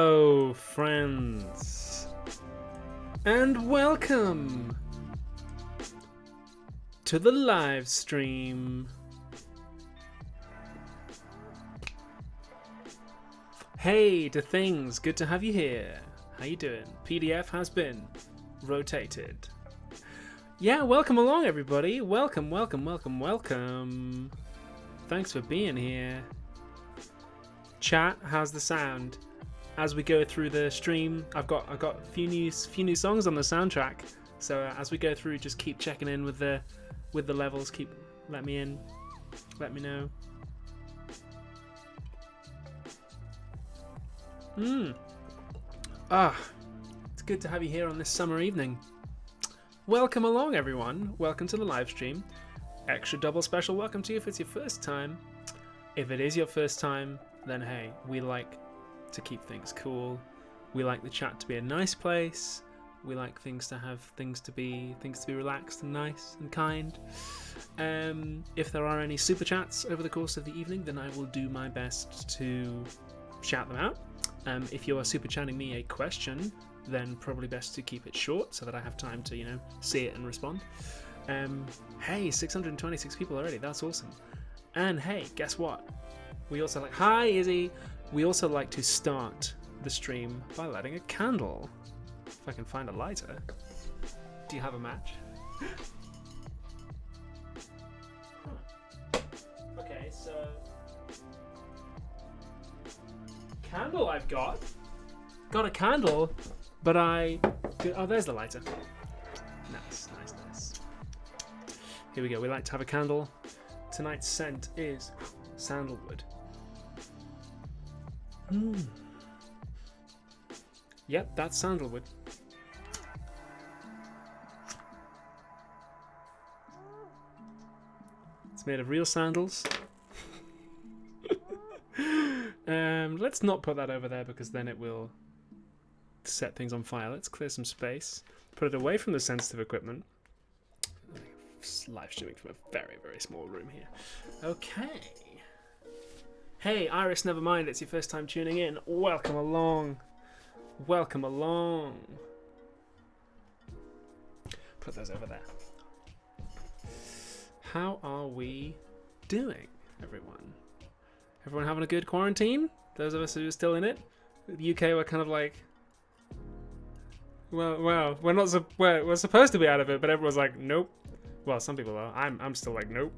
Hello, friends, and welcome to the live stream. Hey, to things, good to have you here. How you doing? PDF has been rotated. Yeah, welcome along, everybody. Welcome. Thanks for being here. Chat, how's the sound? As we go through the stream, I've got a few new songs on the soundtrack. So as we go through, just keep checking in with the levels. Let me in, let me know. It's good to have you here on this summer evening. Welcome along, everyone. Welcome to the live stream. Extra double special welcome to you if it's your first time. If it is your first time, then hey, we like to keep things cool. We like the chat to be a nice place. We like things to be relaxed and nice and kind. If there are any super chats over the course of the evening, then I will do my best to shout them out. If you are super chatting me a question, then probably best to keep it short so that I have time to, see it and respond. Hey, 626 people already. That's awesome. And hey, guess what? We also hi Izzy. We also like to start the stream by lighting a candle. If I can find a lighter. Do you have a match? Okay, so candle I've got a candle, but there's the lighter. Nice. Here we go. We like to have a candle. Tonight's scent is sandalwood. Yep, that's sandalwood. It's made of real sandals. Let's not put that over there because then it will set things on fire. Let's clear some space. Put it away from the sensitive equipment. Live streaming from a very, very small room here. Okay. Hey, Iris, never mind. It's your first time tuning in. Welcome along. Welcome along. Put those over there. How are we doing, everyone? Everyone having a good quarantine? Those of us who are still in it? The UK were kind of like, well, we're supposed to be out of it, but everyone's like, nope. Well, some people are. I'm still like, nope.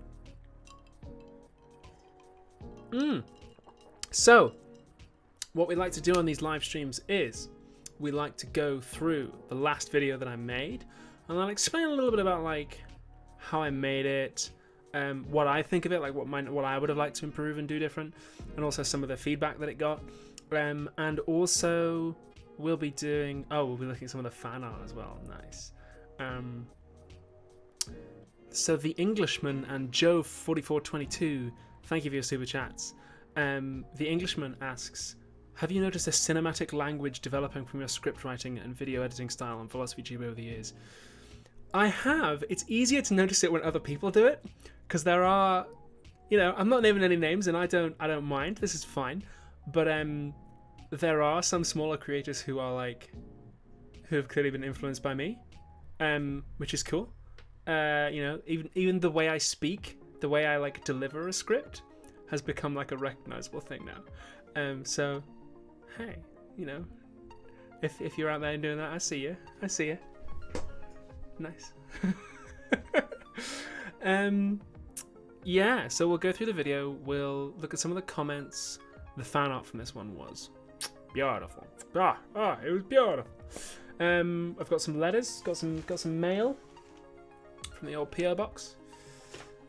So, what we like to do on these live streams is we like to go through the last video that I made, and I'll explain a little bit about like how I made it, what I think of it, like what I would have liked to improve and do different, and also some of the feedback that it got, and also we'll be looking at some of the fan art as well. Nice. So the Englishman and Joe4422, thank you for your super chats. The Englishman asks, have you noticed a cinematic language developing from your script writing and video editing style on Philosophy Tube over the years? I have. It's easier to notice it when other people do it, because there are, I'm not naming any names, and I don't mind. This is fine, but there are some smaller creators who have clearly been influenced by me, which is cool. Even the way I speak, the way I deliver a script has become a recognizable thing now. So hey, if you're out there doing that, I see you. Nice. Yeah, so we'll go through the video, we'll look at some of the comments. The fan art from this one was beautiful. It was beautiful. I've got some letters, got some mail from the old PO Box,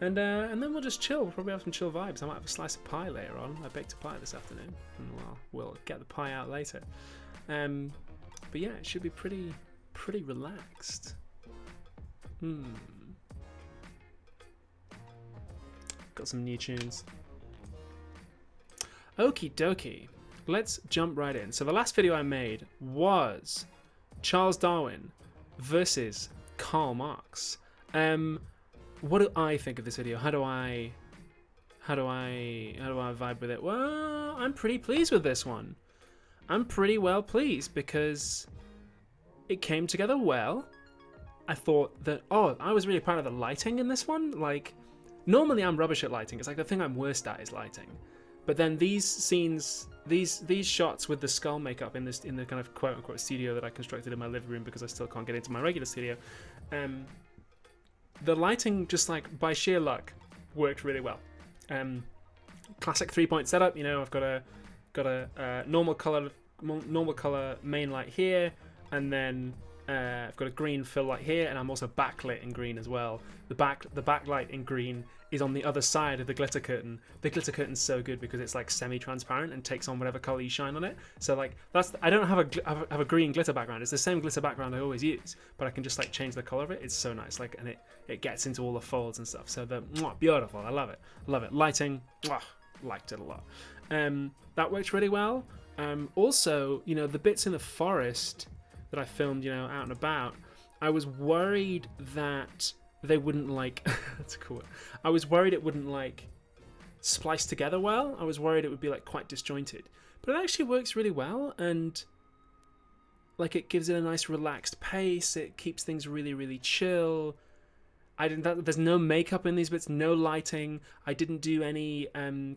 and then we'll just chill. We'll probably have some chill vibes. I might have a slice of pie later on. I baked a pie this afternoon, and we'll get the pie out later. But yeah, it should be pretty relaxed. Got some new tunes. Okie dokie. Let's jump right in. So the last video I made was Charles Darwin versus Karl Marx. What do I think of this video? How do I vibe with it? Well, I'm pretty pleased with this one. I'm pretty well pleased because it came together well. I thought that, I was really proud of the lighting in this one. Like, normally I'm rubbish at lighting. It's like the thing I'm worst at is lighting. But then these scenes, these shots with the skull makeup in the kind of quote unquote studio that I constructed in my living room because I still can't get into my regular studio, the lighting just like by sheer luck worked really well. Classic 3-point setup. I've got a normal color main light here, and then I've got a green fill light here, and I'm also backlit in green as well. The backlight in green is on the other side of the glitter curtain. The glitter curtain's so good because it's like semi-transparent and takes on whatever color you shine on it. So like I don't have a green glitter background. It's the same glitter background I always use, but I can just like change the color of it. It's so nice. Like, and it gets into all the folds and stuff. So beautiful. I love it. Lighting, liked it a lot. That worked really well. Also, the bits in the forest that I filmed, out and about, I was worried that they wouldn't like that's cool. I was worried it wouldn't like splice together well. I was worried it would be like quite disjointed. But it actually works really well, and like it gives it a nice relaxed pace. It keeps things really, really chill. There's no makeup in these bits, no lighting. I didn't do any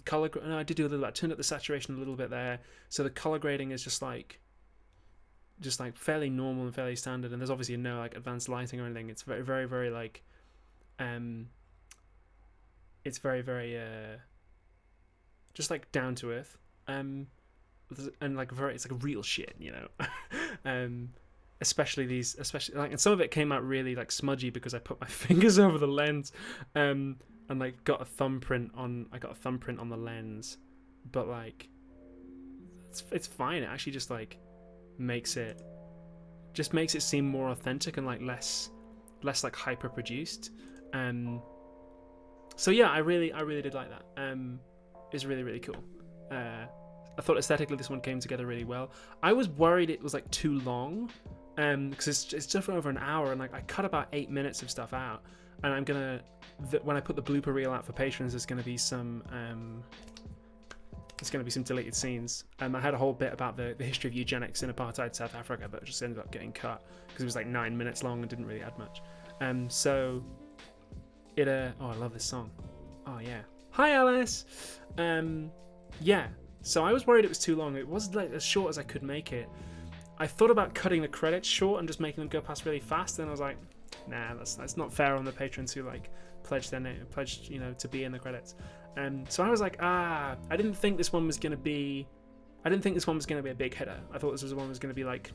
color. No, I did do a little. I turned up the saturation a little bit there, so the color grading is just like fairly normal and fairly standard. And there's obviously no like advanced lighting or anything. It's very, very, very like, it's very, very just like down to earth, and like it's like real shit, especially like, and some of it came out really like smudgy because I put my fingers over the lens, and like got a thumbprint on the lens, but like it's fine. It actually just like makes it seem more authentic and like less like hyper produced. So yeah, I really did like that. It's really, really cool. I thought aesthetically this one came together really well. I was worried it was like too long, because it's just over an hour, and like I cut about 8 minutes of stuff out, and I'm gonna when I put the blooper reel out for patrons, there's gonna be some deleted scenes. I had a whole bit about the history of eugenics in apartheid South Africa, but just ended up getting cut because it was like 9 minutes long and didn't really add much. So it I love this song. Oh yeah, hi Alice. Yeah, so I was worried it was too long. It was like as short as I could make it. I thought about cutting the credits short and just making them go past really fast, and I was like, nah, that's not fair on the patrons who like pledged to be in the credits. So I was like, I didn't think this one was gonna be a big hitter. I thought this was one that was gonna be like,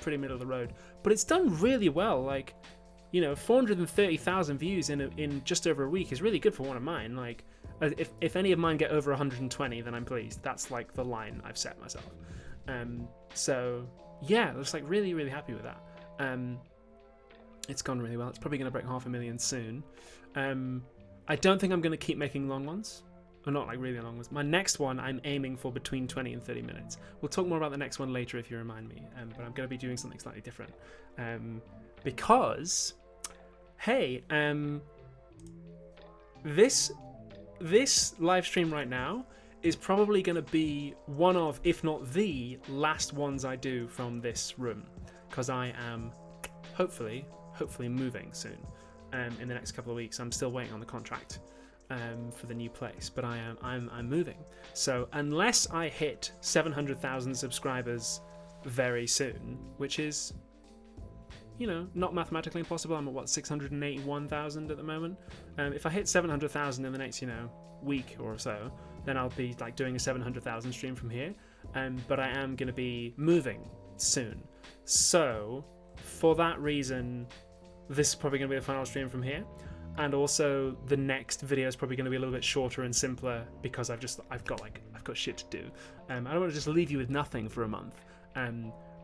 pretty middle of the road. But it's done really well. Like, 430,000 views in just over a week is really good for one of mine. Like, if any of mine get over 120, then I'm pleased. That's like the line I've set myself. So yeah, I was like really, really happy with that. It's gone really well. It's probably going to break 500,000 soon. I don't think I'm going to keep making long ones. Or not like really long ones. My next one I'm aiming for between 20 and 30 minutes. We'll talk more about the next one later if you remind me. But I'm going to be doing something slightly different. Because, hey, this live stream right now is probably going to be one of, if not the last ones I do from this room. Because I am hopefully moving soon. In the next couple of weeks. I'm still waiting on the contract for the new place, but I'm moving. So unless I hit 700,000 subscribers very soon, which is not mathematically impossible. I'm at 681,000 at the moment. If I hit 700,000 in the next week or so, then I'll be like doing a 700,000 stream from here. But I am going to be moving soon, so for that reason, this is probably going to be the final stream from here, and also the next video is probably going to be a little bit shorter and simpler because I've got shit to do. I don't want to just leave you with nothing for a month.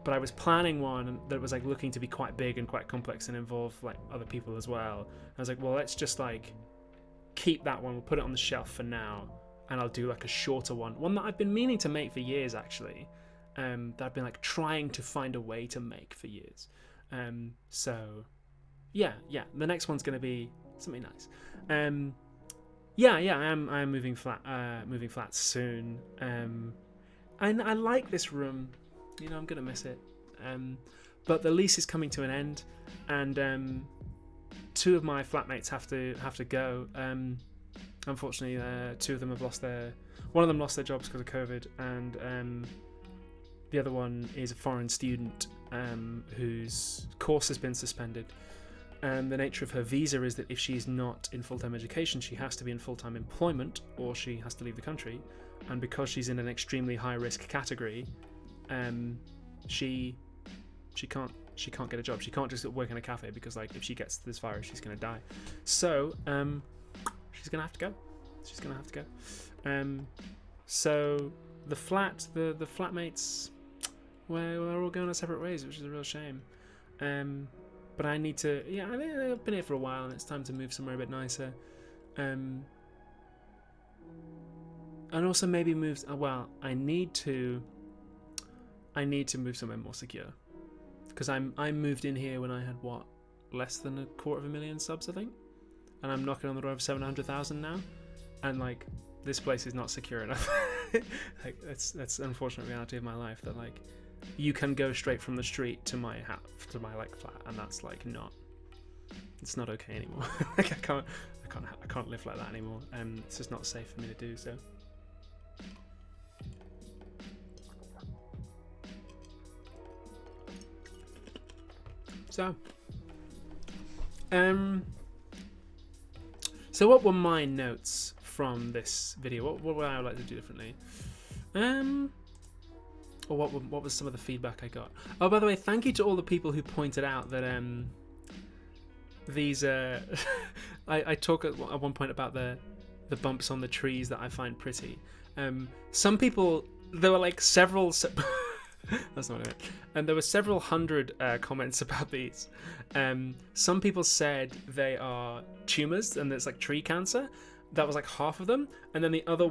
But I was planning one that was like looking to be quite big and quite complex and involve like other people as well. I was like, well, let's just like keep that one. We'll put it on the shelf for now, and I'll do like a shorter one that I've been meaning to make for years actually. That I've been like trying to find a way to make for years. So. Yeah. The next one's going to be something nice. I am moving flat soon. And I like this room. You know, I'm gonna miss it. But the lease is coming to an end, and two of my flatmates have to go. Unfortunately, two of them have lost their. One of them lost their jobs because of COVID, and the other one is a foreign student whose course has been suspended. And the nature of her visa is that if she's not in full-time education, she has to be in full-time employment, or she has to leave the country. And because she's in an extremely high-risk category, she can't get a job. She can't just work in a cafe because, like, if she gets this virus, she's gonna die. So she's gonna have to go. She's gonna have to go. So the flatmates, we're all going our separate ways, which is a real shame. But I need to. Yeah, I think I've been here for a while, and it's time to move somewhere a bit nicer. And also maybe move. Well, I need to move somewhere more secure, because I moved in here when I had less than 250,000 subs, I think, and I'm knocking on the door of 700,000 now, and like this place is not secure enough. Like that's the unfortunate reality of my life, that like you can go straight from the street to my house, to my like flat, and that's like it's not okay anymore. Like I can't live like that anymore, and it's just not safe for me to do so. So what were my notes from this video? What would I like to do differently? Or what was some of the feedback I got? Oh, by the way, thank you to all the people who pointed out that these I talk at one point about the bumps on the trees that I find pretty. Some people, there were like several that's not it. And there were several hundred comments about these. Some people said they are tumors and it's like tree cancer. That was like half of them. And then the other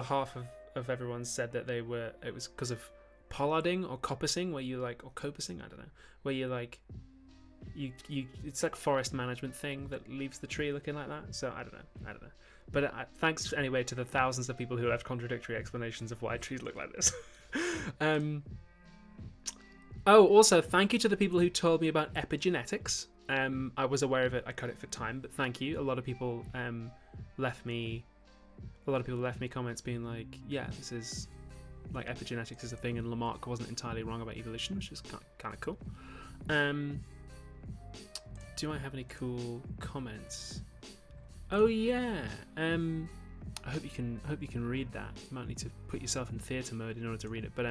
half of everyone said that it was because of pollarding or coppicing, where you like, or coppicing, I don't know, where you like it's like forest management thing that leaves the tree looking like that. So I don't know. But thanks anyway to the thousands of people who left contradictory explanations of why trees look like this. Also thank you to the people who told me about epigenetics. I was aware of it. I cut it for time, but thank you. A lot of people left me comments being like, yeah, this is like epigenetics is a thing, and Lamarck wasn't entirely wrong about evolution, which is kind of cool. Do I have any cool comments? Oh yeah. I hope you can read that. You might need to put yourself in theatre mode in order to read it. But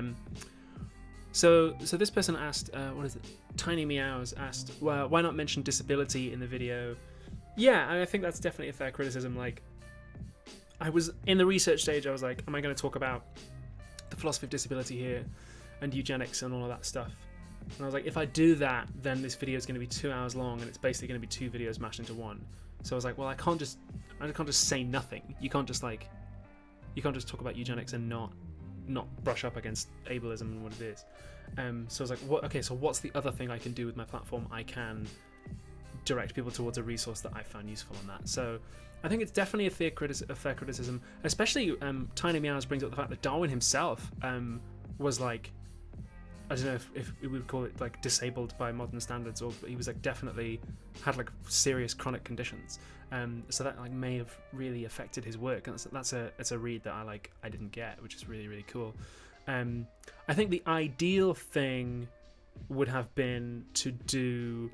so this person asked, what is it? Tiny Meows asked, well, why not mention disability in the video? Yeah, I think that's definitely a fair criticism. Like, I was in the research stage. I was like, am I going to talk about the philosophy of disability here and eugenics and all of that stuff? And I was like, if I do that, then this video is going to be 2 hours long, and it's basically going to be 2 videos mashed into one. So I was like, well, I can't just say nothing. You can't just talk about eugenics and not brush up against ableism and what it is. So I was like, so what's the other thing I can do with my platform? I can direct people towards a resource that I found useful on that. So I think it's definitely a fair criticism, especially Tiny Meows brings up the fact that Darwin himself was like, I don't know if we would call it like disabled by modern standards, or he was like definitely had like serious chronic conditions. So that like may have really affected his work, and that's a read that I didn't get, which is really, really cool. I think the ideal thing would have been to do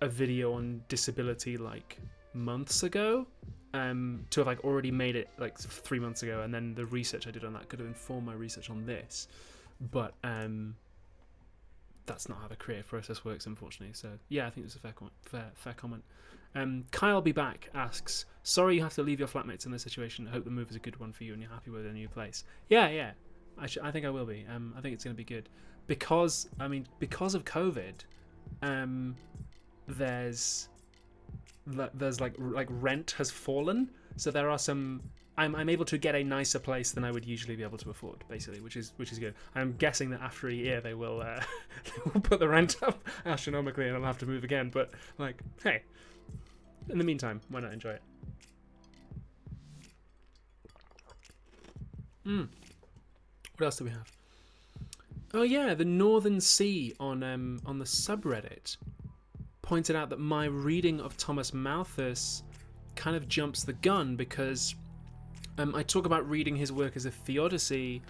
a video on disability like months ago, to have like already made it like 3 months ago, and then the research I did on that could have informed my research on this. But that's not how the creative process works, unfortunately. So yeah, I think it's a fair comment. Kyle Be Back asks, sorry you have to leave your flatmates in this situation. I hope the move is a good one for you and you're happy with a new place. Yeah. I think I will be. I think it's going to be good because of COVID. There's like rent has fallen, so there are some. I'm able to get a nicer place than I would usually be able to afford, basically, which is good. I'm guessing that after a year they will put the rent up astronomically and I'll have to move again. But like, hey, in the meantime, why not enjoy it? What else do we have? Oh yeah, the Northern Sea on the subreddit pointed out that my reading of Thomas Malthus kind of jumps the gun because I talk about reading his work as a theodicy,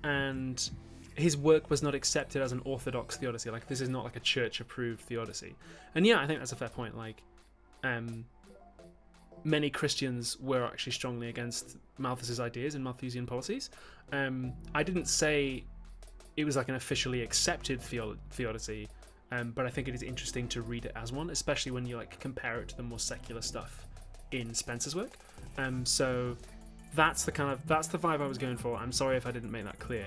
and his work was not accepted as an orthodox theodicy. Like, this is not like a church-approved theodicy. And yeah, I think that's a fair point. Like, many Christians were actually strongly against Malthus's ideas and Malthusian policies. I didn't say it was like an officially accepted theodicy, but I think it is interesting to read it as one, especially when you like compare it to the more secular stuff in Spencer's work. So that's the vibe I was going for. I'm sorry if I didn't make that clear.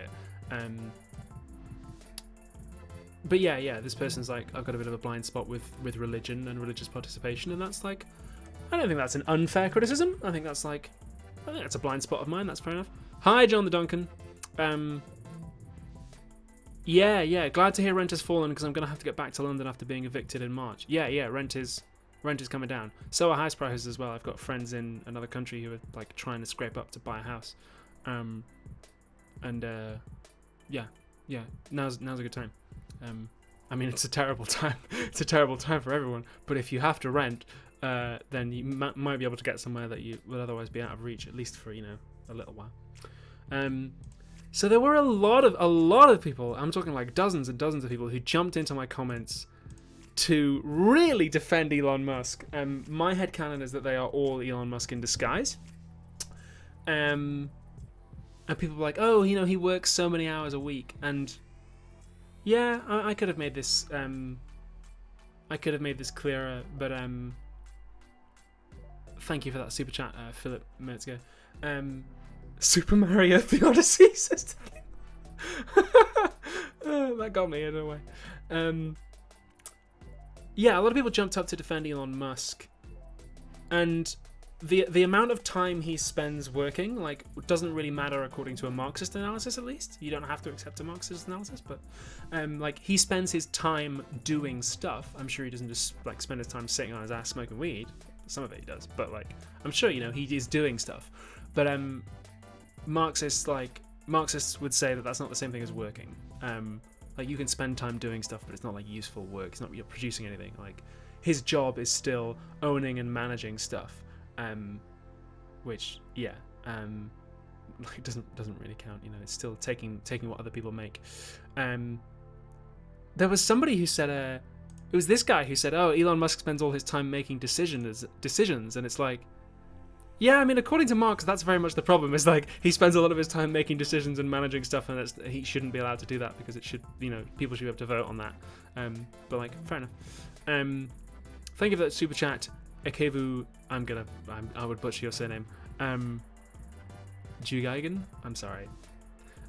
But yeah, this person's like, I've got a bit of a blind spot with religion and religious participation, and that's like, I don't think that's an unfair criticism. I think that's a blind spot of mine. That's fair enough. Hi, John the Duncan. Yeah, glad to hear rent has fallen because I'm going to have to get back to London after being evicted in March. Yeah, rent is coming down. So are house prices as well. I've got friends in another country who are like trying to scrape up to buy a house. Yeah, now's a good time. I mean, it's a terrible time. It's a terrible time for everyone. But if you have to rent, then you might be able to get somewhere that you would otherwise be out of reach, at least for, a little while. So there were a lot of people, I'm talking like dozens and dozens of people, who jumped into my comments to really defend Elon Musk. My headcanon is that they are all Elon Musk in disguise. And people were like, oh, he works so many hours a week. And yeah, I could have made this clearer, but thank you for that super chat, Philip, minutes ago. Super Mario Theodicy says that got me in a way. Yeah, a lot of people jumped up to defend Elon Musk, and the amount of time he spends working like doesn't really matter according to a Marxist analysis. At least you don't have to accept a Marxist analysis, but like he spends his time doing stuff. I'm sure he doesn't just like spend his time sitting on his ass smoking weed. Some of it he does, but like I'm sure he is doing stuff. But Marxists would say that that's not the same thing as working. Like you can spend time doing stuff, but it's not like useful work. It's not you're producing anything. Like his job is still owning and managing stuff, which like doesn't really count. It's still taking what other people make. There was somebody who said it was this guy who said, oh, Elon Musk spends all his time making decisions, and it's like, yeah, I mean, according to Marx, that's very much the problem. It's like he spends a lot of his time making decisions and managing stuff, and he shouldn't be allowed to do that because it should, people should be able to vote on that. But like, fair enough. Thank you for that super chat, Ekevu. I would butcher your surname. Jugaigen. I'm sorry,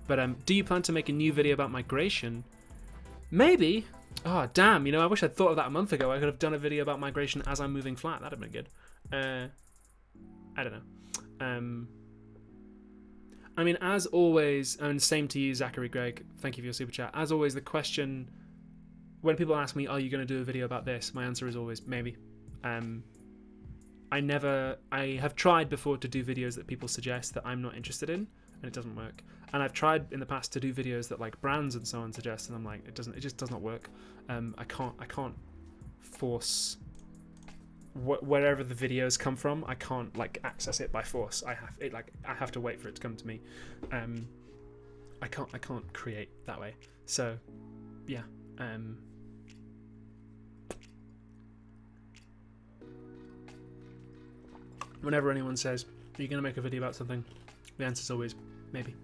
but do you plan to make a new video about migration? Maybe. Oh damn! I wish I'd thought of that a month ago. I could have done a video about migration as I'm moving flat. That'd have been good. I don't know. I mean, as always, and same to you, Zachary Gregg, thank you for your super chat. As always, the question, when people ask me, are you going to do a video about this? My answer is always, maybe. I have tried before to do videos that people suggest that I'm not interested in, and it doesn't work. And I've tried in the past to do videos that like brands and so on suggest, and I'm like, it just does not work. I can't force wherever the videos come from. I can't like access it by force. I have to wait for it to come to me. I can't create that way. So yeah. Whenever anyone says, are you going to make a video about something, the answer is always maybe.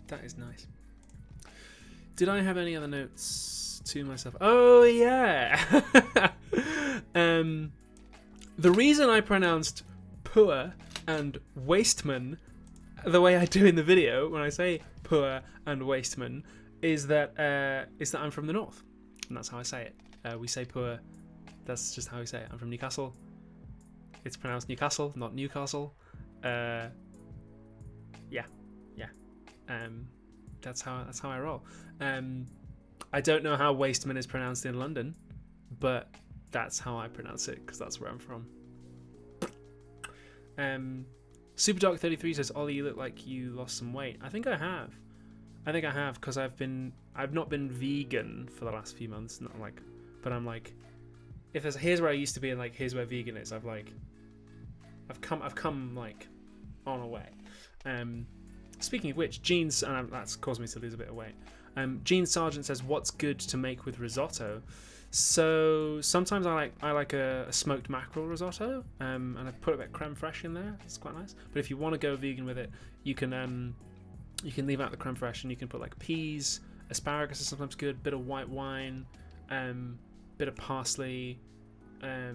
That is nice. Did I have any other notes to myself? Oh yeah. The reason I pronounced poor and wasteman the way I do in the video when I say poor and wasteman is that I'm from the north, and that's how I say it. We say poor. That's just how we say it. I'm from Newcastle. It's pronounced Newcastle, not Newcastle. Yeah. That's how I roll. I don't know how Wasteman is pronounced in London, but that's how I pronounce it because that's where I'm from. Superdark33 says, Ollie, you look like you lost some weight. I think I have because I've not been vegan for the last few months. Not like, but I'm like, if there's here's where I used to be and like here's where vegan is. I've come like on a way. Speaking of which, Jeans, and that's caused me to lose a bit of weight. Gene Sargent says, what's good to make with risotto? So sometimes I like a smoked mackerel risotto, and I put a bit of creme fraiche in there. It's quite nice. But if you want to go vegan with it, you can leave out the creme fraiche and you can put like peas, asparagus is sometimes good, bit of white wine, bit of parsley, a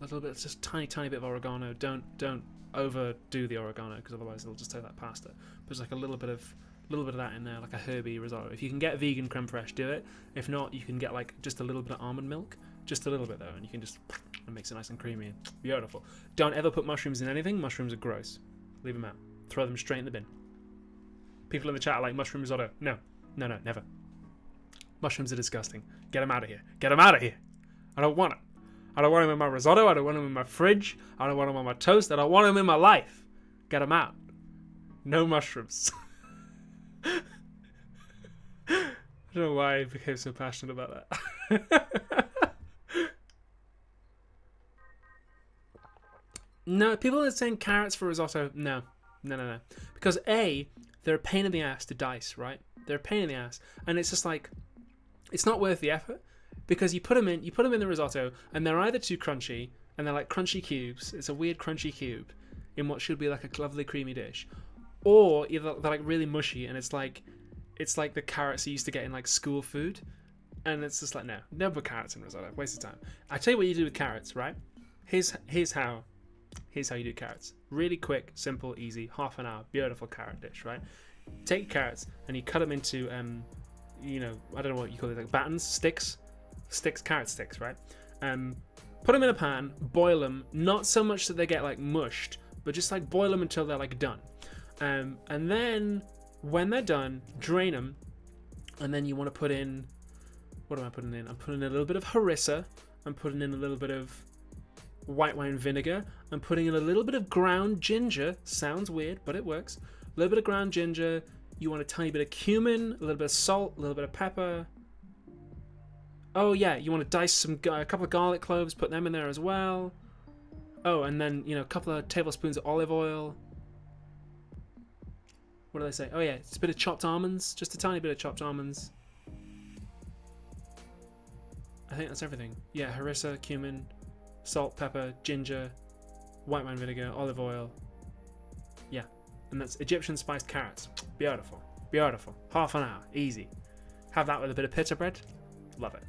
little bit, just tiny bit of oregano. Don't overdo the oregano because otherwise it'll just take that pasta. But it's like a little bit of that in there, like a herby risotto. If you can get vegan creme fraiche, do it. If not, you can get like just a little bit of almond milk, just a little bit though, and you can just and makes it nice and creamy. Beautiful. Don't ever put mushrooms in anything. Mushrooms are gross. Leave them out. Throw them straight in the bin. People in the chat are like, mushroom risotto. No, never. Mushrooms are disgusting. Get them out of here. Get them out of here. I don't want them. I don't want them in my risotto. I don't want them in my fridge. I don't want them on my toast. I don't want them in my life. Get them out. No mushrooms. I don't know why I became so passionate about that. No, people are saying carrots for risotto. No. Because A, they're a pain in the ass to dice, right? They're a pain in the ass. And it's just like, it's not worth the effort. Because you put them in the risotto, and they're either too crunchy, and they're like crunchy cubes. It's a weird crunchy cube in what should be like a lovely creamy dish. Or either they're like really mushy, and it's like the carrots you used to get in like school food, and it's just like, no, never put carrots in risotto. Waste of time. I tell you what you do with carrots, right? Here's how you do carrots. Really quick, simple, easy, half an hour, beautiful carrot dish, right? Take carrots and you cut them into I don't know what you call it, like battens, sticks, carrot sticks, right? Put them in a pan, boil them, not so much that they get like mushed, but just like boil them until they're like done. And then when they're done, drain them, and then you want to put in, what am I putting in? I'm putting in a little bit of harissa, I'm putting in a little bit of white wine vinegar, I'm putting in a little bit of ground ginger, sounds weird, but it works, a little bit of ground ginger, you want a tiny bit of cumin, a little bit of salt, a little bit of pepper. Oh yeah, you want to dice a couple of garlic cloves, put them in there as well. Oh, and then, a couple of tablespoons of olive oil. What do they say? Oh yeah, it's a bit of chopped almonds, just a tiny bit of chopped almonds. I think that's everything. Yeah, harissa, cumin, salt, pepper, ginger, white wine vinegar, olive oil. Yeah, and that's Egyptian spiced carrots. Beautiful. Half an hour, easy. Have that with a bit of pita bread. Love it.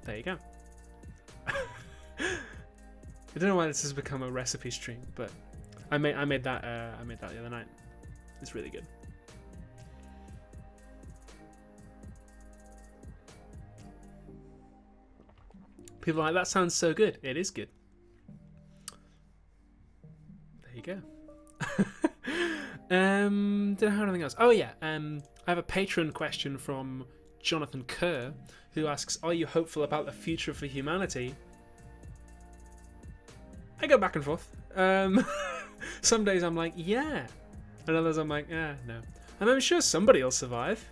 There you go. I don't know why this has become a recipe stream, but I made that the other night. It's really good. People are like, that sounds so good. It is good. There you go. Don't have anything else. Oh yeah. I have a patron question from Jonathan Kerr, who asks, "Are you hopeful about the future for humanity?" I go back and forth. Some days I'm like, yeah. And others I'm like, no. And I'm sure somebody will survive.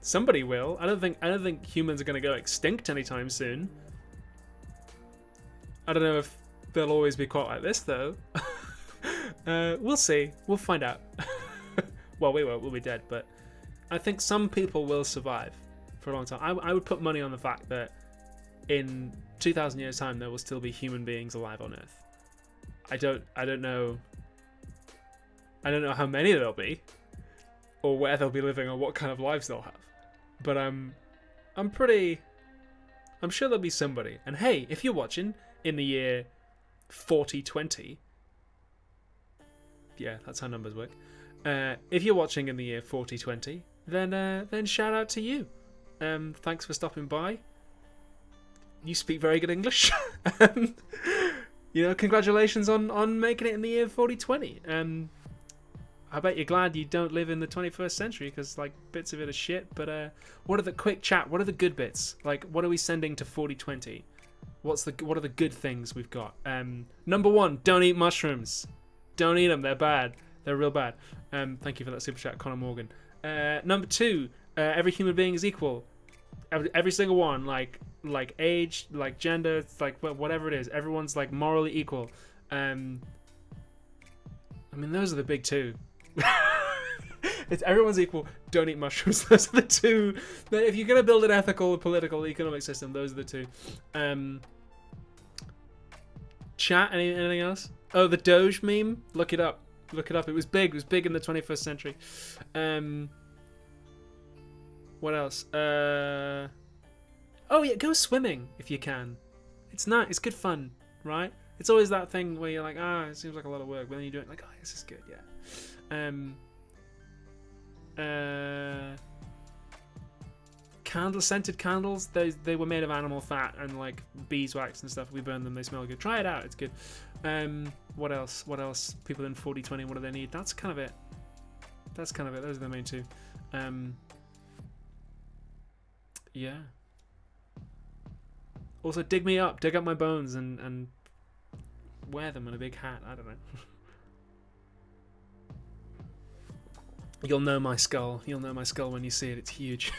Somebody will. I don't think humans are going to go extinct anytime soon. I don't know if they'll always be quite like this, though. We'll see. We'll find out. Well, we won't. We'll be dead. But I think some people will survive for a long time. I would put money on the fact that in 2,000 years' time, there will still be human beings alive on Earth. I don't know how many there'll be, or where they'll be living, or what kind of lives they'll have. But I'm sure there'll be somebody. And hey, if you're watching in the year 4020, yeah, that's how numbers work. If you're watching in the year 4020, then shout out to you. Thanks for stopping by. You speak very good English. Congratulations on making it in the year 4020. I bet you're glad you don't live in the 21st century because like bits of it are shit. But what are the quick chat? What are the good bits? Like, what are we sending to 4020? What are the good things we've got? Number 1, don't eat mushrooms. Don't eat them. They're bad. They're real bad. Thank you for that super chat, Connor Morgan. Number 2, every human being is equal. Every single one, like age, like gender, like whatever it is, everyone's like morally equal. I mean, those are the big 2. It's everyone's equal. Don't eat mushrooms. Those are the 2. If you're gonna build an ethical, political, economic system, those are the 2. Chat. Anything else? Oh, the Doge meme. Look it up. Look it up. It was big. It was big in the 21st century. What else? Oh yeah, go swimming if you can. It's nice. It's good fun, right? It's always that thing where you're like, it seems like a lot of work, but then you do it like, this is good, yeah. Scented candles. They were made of animal fat and like beeswax and stuff. We burn them. They smell good. Try it out. It's good. What else? People in 4020. What do they need? That's kind of it. Those are the main 2. Yeah. Also, dig me up. Dig up my bones and wear them in a big hat. I don't know. You'll know my skull. You'll know my skull when you see it. It's huge.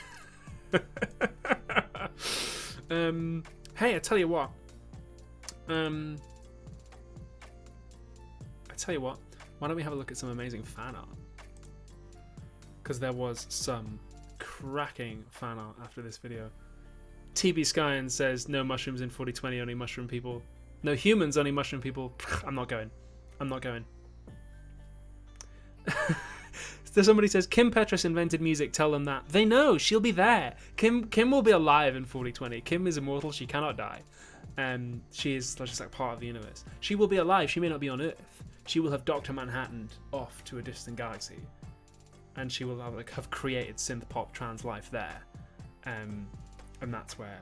Hey, I tell you what. Why don't we have a look at some amazing fan art? Because there was some cracking fan art after this video. TB Skyen says, no mushrooms in 4020, only mushroom people. No humans, only mushroom people. I'm not going. So somebody says, Kim Petras invented music, tell them that. They know, she'll be there. Kim will be alive in 4020. Kim is immortal, she cannot die. She is just like part of the universe. She will be alive, she may not be on Earth. She will have Dr. Manhattan off to a distant galaxy. And she will have created synth pop trans life there. And that's where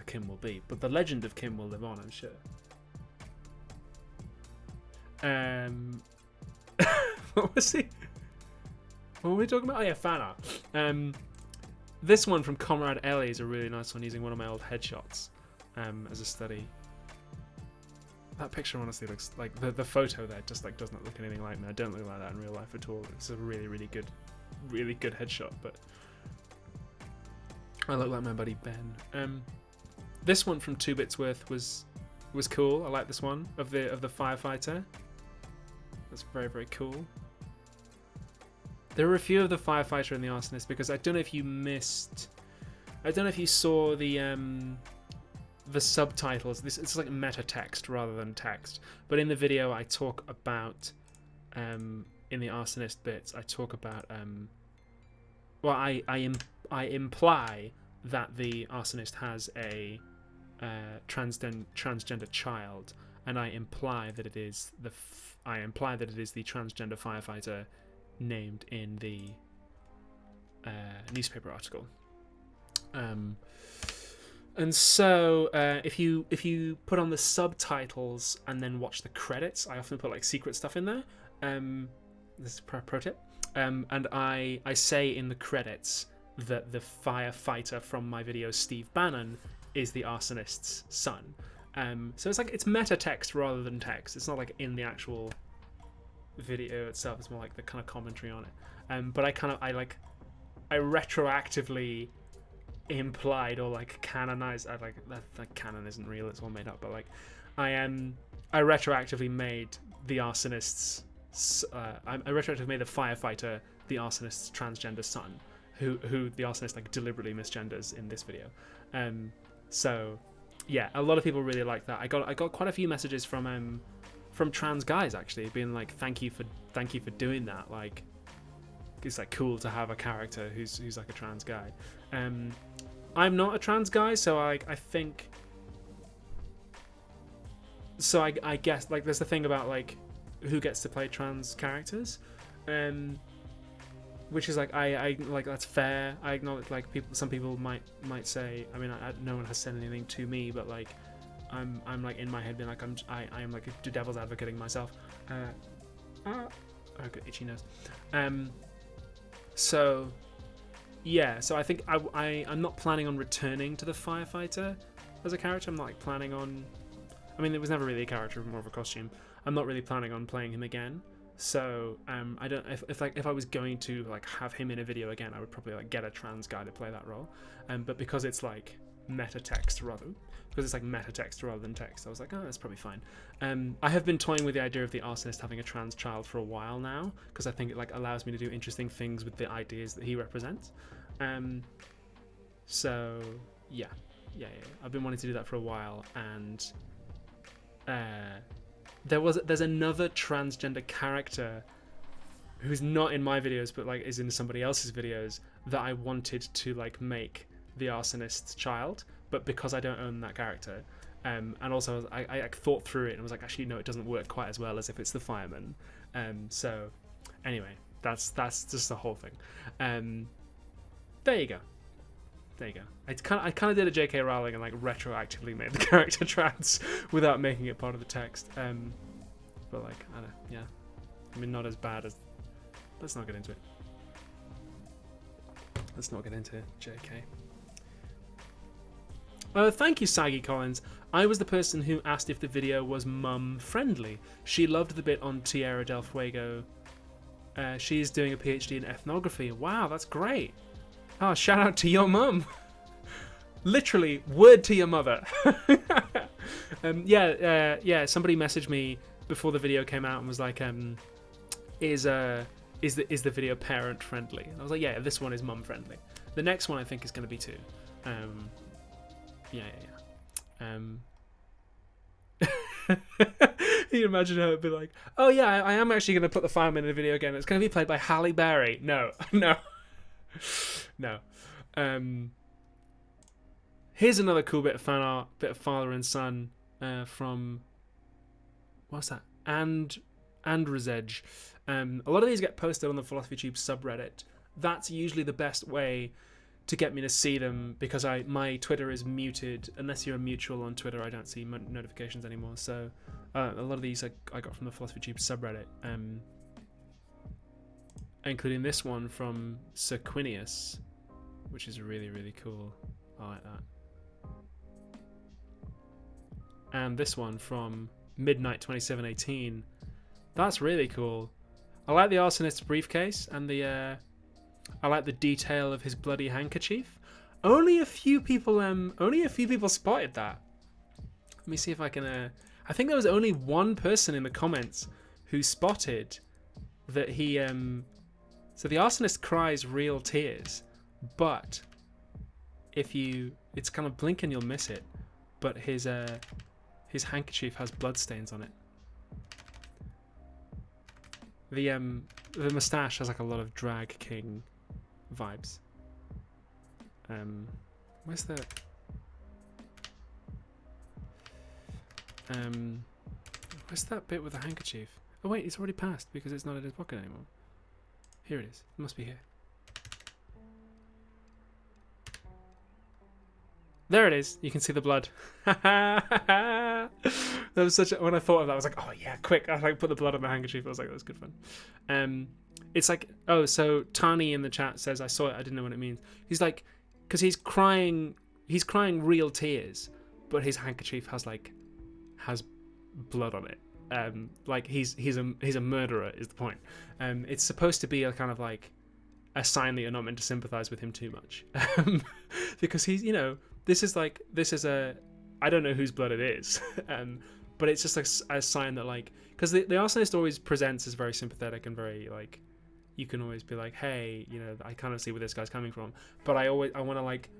Kim will be. But the legend of Kim will live on, I'm sure. What was he? What were we talking about? Oh yeah, fan art. This one from Comrade Ellie is a really nice one, using one of my old headshots as a study. That picture honestly looks like the photo there just like does not look anything like me. I don't look like that in real life at all. It's a really good headshot, but I look like my buddy Ben. This one from 2 Bits Worth was cool. I like this one of the firefighter. That's very cool. There are a few of the firefighter and the arsonist because I don't know if you saw the subtitles. It's like meta text rather than text. But in the video, I talk about in the arsonist bits. I talk about I imply that the arsonist has a transgender child, and I imply that it is the transgender firefighter named in the newspaper article. And so if you put on the subtitles and then watch the credits, I often put like secret stuff in there. This is a pro tip. And I say in the credits that the firefighter from my video, Steve Bannon, is the arsonist's son. So it's meta text rather than text. It's not like in the actual video itself. It's more like the kind of commentary on it. But I retroactively implied or like canonized. That canon isn't real. It's all made up. But like I retroactively made the arsonist's. I retroactively made the firefighter the arsonist's transgender son, who the arsonist like deliberately misgenders in this video. So yeah, a lot of people really like that. I got quite a few messages from trans guys actually being like, thank you for doing that. Like, it's like cool to have a character who's like a trans guy. I'm not a trans guy, so I think so. I guess like there's the thing about like who gets to play trans characters, which is like I like that's fair. I acknowledge like some people might say. I mean, no one has said anything to me, but like I'm like in my head being like I am like the devil's advocating myself. I've got itchy nose. So yeah, so I think I'm not planning on returning to the firefighter as a character. I'm not like planning on. I mean, it was never really a character, more of a costume. I'm not really planning on playing him again. So I don't. If I was going to like have him in a video again, I would probably like get a trans guy to play that role. But because it's like meta text rather than text, I was like, oh, that's probably fine. I have been toying with the idea of the arsonist having a trans child for a while now, because I think it like allows me to do interesting things with the ideas that he represents. So yeah. I've been wanting to do that for a while, and there's another transgender character who's not in my videos but like is in somebody else's videos that I wanted to like make the arsonist's child, but because I don't own that character, and also I thought through it and was like, actually no, it doesn't work quite as well as if it's the fireman. So anyway, that's just the whole thing. There you go. I kind of did a J.K. Rowling and like retroactively made the character trans without making it part of the text. But like, I don't know, yeah. I mean, not as bad as. Let's not get into it. Let's not get into J.K. Thank you, Saggy Collins. I was the person who asked if the video was mum friendly. She loved the bit on Tierra del Fuego. She's doing a PhD in ethnography. Wow, that's great. Oh, shout out to your mum. Literally, word to your mother. Yeah. Somebody messaged me before the video came out and was like, is the video parent friendly? And I was like, yeah, this one is mum friendly. The next one I think is going to be too. Yeah. You imagine how it'd be like, oh yeah, I am actually going to put the fireman in a video again. It's going to be played by Halle Berry. No. Here's another cool bit of fan art, bit of father and son from what's that? And Resege. A lot of these get posted on the Philosophy Tube subreddit. That's usually the best way to get me to see them, because my Twitter is muted. Unless you're a mutual on Twitter, I don't see notifications anymore. So a lot of these I got from the Philosophy Tube subreddit, including this one from Sir Quinius, which is really, really cool. I like that. And this one from Midnight 2718. That's really cool. I like the arsonist's briefcase, and I like the detail of his bloody handkerchief. Only a few people spotted that. Let me see if I can. I think there was only one person in the comments who spotted that he. So the arsonist cries real tears, but it's kind of blink and you'll miss it. But his handkerchief has bloodstains on it. The moustache has like a lot of drag king vibes. Where's the where's that bit with the handkerchief? Oh wait, it's already passed because it's not in his pocket anymore. Here it is. It must be here. There it is. You can see the blood. That was when I thought of that, I was like, oh yeah, quick. I like put the blood on the handkerchief. I was like, that was good fun. It's like, oh, so Tani in the chat says, I saw it, I didn't know what it means. He's like, because he's crying real tears, but his handkerchief has blood on it. Like he's a murderer is the point. It's supposed to be a kind of like a sign that you're not meant to sympathize with him too much. Because he's, this is a, I don't know whose blood it is. But it's just like a sign that like, because the arsonist always presents as very sympathetic and very like, you can always be like, hey, I kind of see where this guy's coming from, but I want to like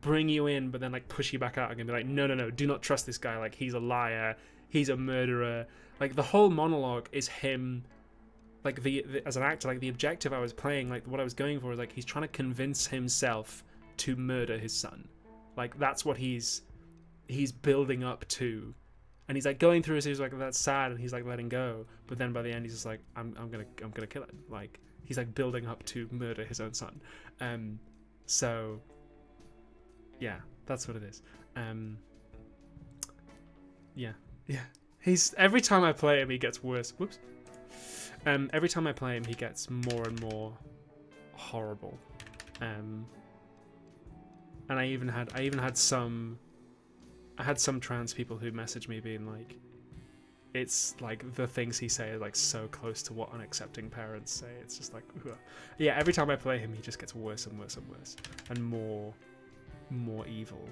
bring you in, but then like push you back out and be like, no, do not trust this guy. Like he's a liar, he's a murderer. Like the whole monologue is him, like as an actor, like the objective I was playing, like what I was going for is like he's trying to convince himself to murder his son. Like that's what he's building up to. And he's like going through a series like that's sad, and he's like letting go, but then by the end he's just like I'm gonna kill him. Like he's like building up to murder his own son. So yeah, that's what it is. Yeah. He's every time I play him he gets worse. Whoops. Every time I play him, he gets more and more horrible. And I had some trans people who messaged me being like, it's like the things he say are like so close to what unaccepting parents say. It's just like, ugh. Yeah. Every time I play him, he just gets worse and worse and worse, and more evil.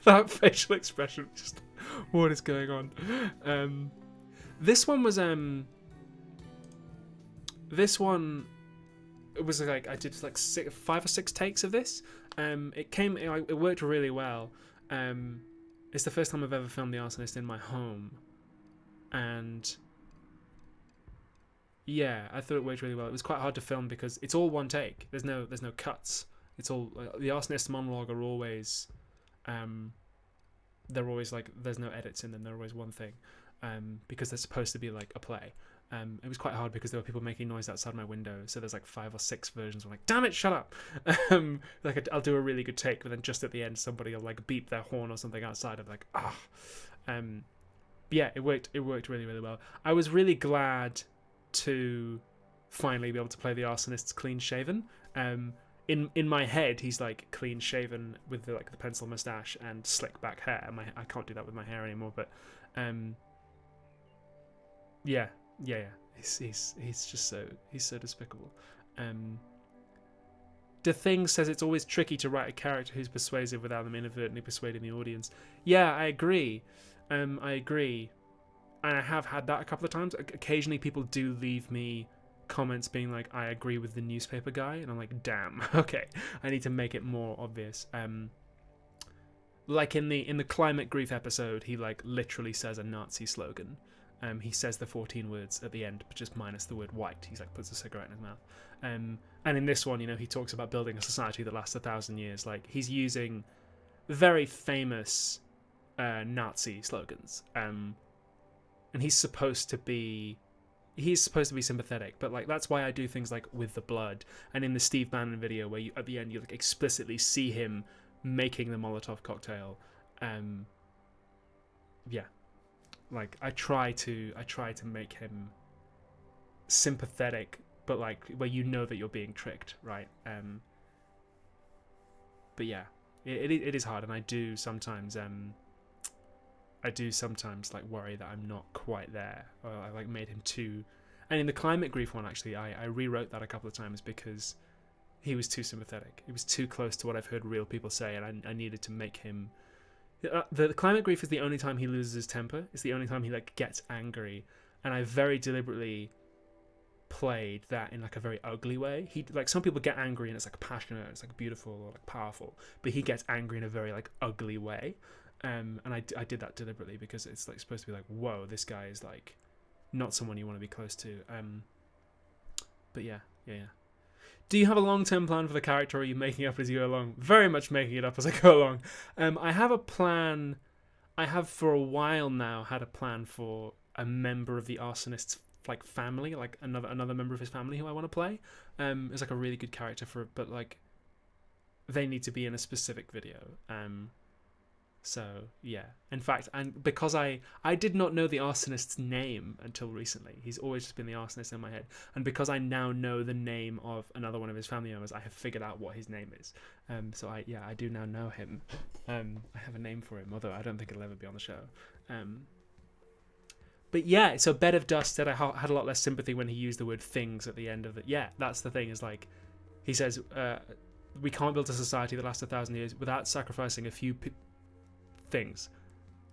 That facial expression, just what is going on? This one was it was like I did like 5 or 6 takes of this. It worked really well. It's the first time I've ever filmed The Arsonist in my home, and yeah, I thought it worked really well. It was quite hard to film because it's all one take. There's no cuts. It's all the Arsonist monologue are always, they're always like, there's no edits in them. They're always one thing, because they're supposed to be like a play. It was quite hard because there were people making noise outside my window, so there's like 5 or 6 versions. I'm like, damn it, shut up! Like I'll do a really good take, but then just at the end, somebody will like beep their horn or something outside. I'm like, ah. Yeah, it worked. It worked really, really well. I was really glad to finally be able to play the Arsonist's clean shaven. In my head, he's like clean shaven with the pencil mustache and slick back hair. I can't do that with my hair anymore, but yeah. He's just so despicable. The Thing says it's always tricky to write a character who's persuasive without them inadvertently persuading the audience. Yeah, I agree. And I have had that a couple of times. Occasionally, people do leave me comments being like, "I agree with the newspaper guy," and I'm like, "Damn, okay, I need to make it more obvious." Like in the climate grief episode, he like literally says a Nazi slogan. He says the 14 words at the end, but just minus the word white. He's like puts a cigarette in his mouth. And in this one, he talks about building a society that lasts 1,000 years. Like he's using very famous Nazi slogans. And he's supposed to be sympathetic, but like that's why I do things like With the Blood and in the Steve Bannon video where at the end you like explicitly see him making the Molotov cocktail. Yeah. Like I try to make him sympathetic, but like where that you're being tricked, right? But yeah, it is hard, and I do sometimes like worry that I'm not quite there, or I like made him too. And in the climate grief one, actually, I rewrote that a couple of times because he was too sympathetic. He was too close to what I've heard real people say, and I needed to make him. The climate grief is the only time he loses his temper. It's the only time he like gets angry, and I very deliberately played that in like a very ugly way. He like some people get angry and it's like passionate, it's like beautiful or like powerful, but he gets angry in a very like ugly way. And I did that deliberately because it's like supposed to be like, whoa, this guy is like not someone you want to be close to. But yeah. Do you have a long-term plan for the character, or are you making it up as you go along? Very much making it up as I go along. I have a plan. I have for a while now had a plan for a member of the Arsonist's like family, like another member of his family who I want to play. It's like a really good character for it, but like they need to be in a specific video. So yeah, in fact, and because I did not know the Arsonist's name until recently. He's always just been the Arsonist in my head, and because I now know the name of another one of his family members, I have figured out what his name is. So I do now know him. I have a name for him, although I don't think it'll ever be on the show. But yeah, so Bed of Dust said I had a lot less sympathy when he used the word things at the end of it. Yeah, that's the thing. Is like he says, we can't build a society that lasts 1,000 years without sacrificing a few things,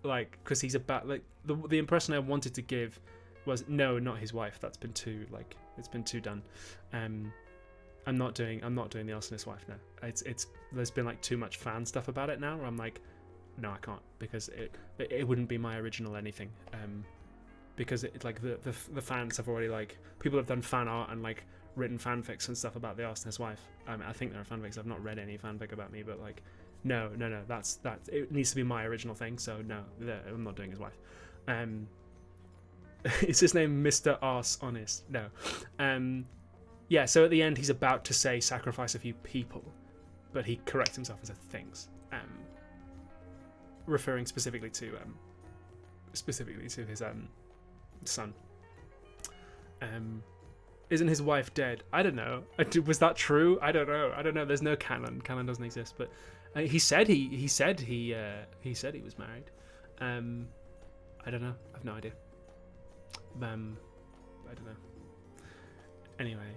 like because he's about like the impression I wanted to give was no, not his wife. That's been too like it's been too done. I'm not doing the Arsonist's wife now. It's there's been like too much fan stuff about it now where I'm like, no, I can't, because it wouldn't be my original anything. Because it like the fans have already like people have done fan art and like written fanfics and stuff about the Arsonist's wife. I think there are fanfics. I've not read any fanfic about me, but like. No. That's it needs to be my original thing. So no, I'm not doing his wife. Is his name Mr. Arsonist? No. Yeah. So at the end, he's about to say sacrifice a few people, but he corrects himself and says things. Referring specifically to his son. Isn't his wife dead? I don't know. Was that true? I don't know. There's no canon. Canon doesn't exist. But he said he said he was married. I don't know. I've no idea. I don't know. Anyway,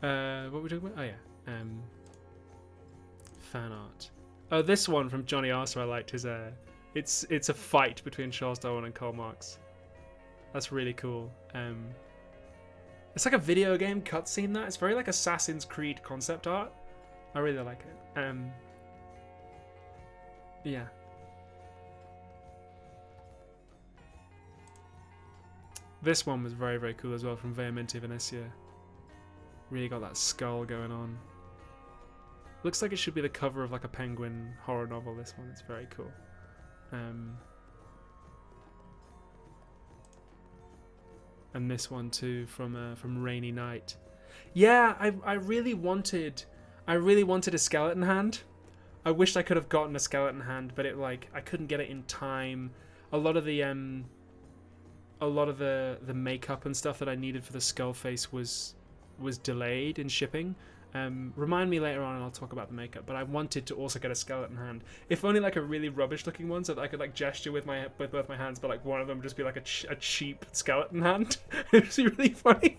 what were we talking about? Oh yeah, fan art. Oh, this one from Johnny Arthur I liked. His it's a fight between Charles Darwin and Karl Marx. That's really cool. It's like a video game cutscene. It's very like Assassin's Creed concept art. I really like it. Yeah. This one was very, very cool as well from Vehemente Venetia. Really got that skull going on. Looks like it should be the cover of like a Penguin horror novel, this one. It's very cool. And this one too from Rainy Night. Yeah, I really wanted a skeleton hand. I wished I could have gotten a skeleton hand, but I couldn't get it in time. A lot of the makeup and stuff that I needed for the skull face was delayed in shipping. Remind me later on and I'll talk about the makeup, but I wanted to also get a skeleton hand. If only like a really rubbish looking one, so that I could like gesture with both my hands, but like one of them just be like a cheap skeleton hand. It was really funny.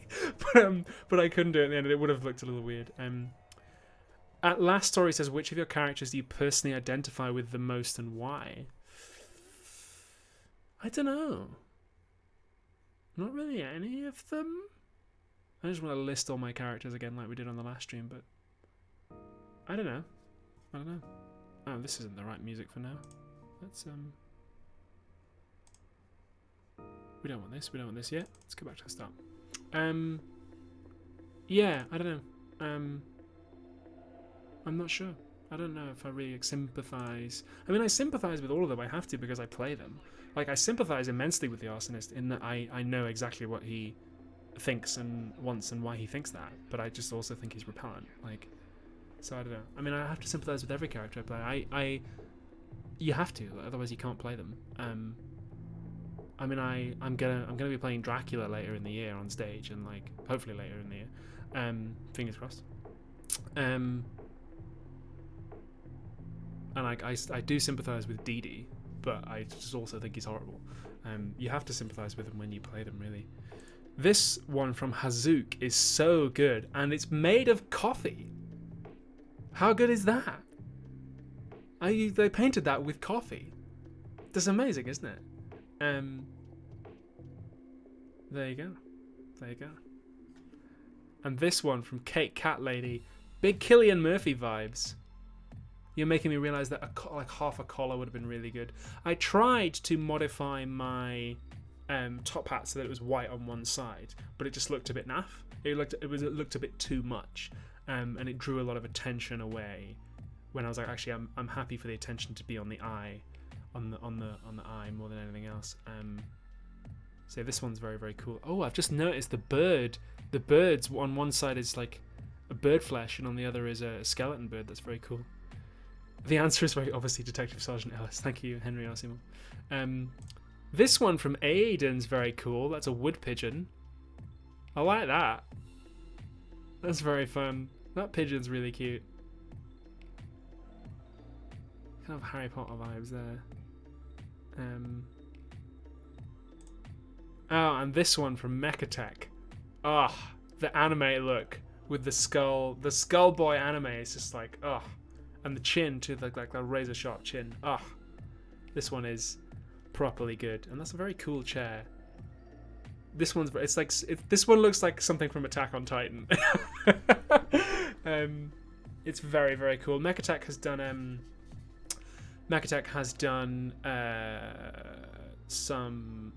But I couldn't do it in the end. It would have looked a little weird. At Last Story says, which of your characters do you personally identify with the most and why? I don't know. Not really any of them. I just want to list all my characters again like we did on the last stream, but I don't know. Oh, this isn't the right music for now. Let's we don't want this yet. Let's go back to the start. Yeah, I don't know. I'm not sure. I don't know if I really sympathise. I mean, I sympathise with all of them. I have to because I play them. Like, I sympathise immensely with the arsonist in that I know exactly what he thinks and wants and why he thinks that, but I just also think he's repellent. Like, so I don't know. I mean, I have to sympathise with every character I play. You have to, otherwise you can't play them. I mean, I'm gonna be playing Dracula later in the year on stage, and like hopefully later in the year. Fingers crossed. And I do sympathise with Dee Dee, but I just also think he's horrible. You have to sympathise with him when you play them, really. This one from Hazook is so good, and it's made of coffee. How good is that? They painted that with coffee. That's amazing, isn't it? There you go. And this one from Kate Cat Lady, big Cillian Murphy vibes. You're making me realise that like half a collar would have been really good. I tried to modify my top hat so that it was white on one side, but it just looked a bit naff. It looked a bit too much, and it drew a lot of attention away. When I was like, actually, I'm happy for the attention to be on the eye, on the eye more than anything else. So this one's very, very cool. Oh, I've just noticed the bird. The birds on one side is like a bird flesh, and on the other is a skeleton bird. That's very cool. The answer is very obviously Detective Sergeant Ellis. Thank you, Henry Arsimon. This one from Aiden's very cool. That's a wood pigeon. I like that. That's very fun. That pigeon's really cute. Kind of Harry Potter vibes there. Oh, and this one from Mechatech. Ah, the anime look with the skull. The Skull Boy anime is just like, oh. And the chin too, like the razor sharp chin. Ah, this one is properly good, and that's a very cool chair. This one's this one looks like something from Attack on Titan. It's very, very cool. Mechatech has done some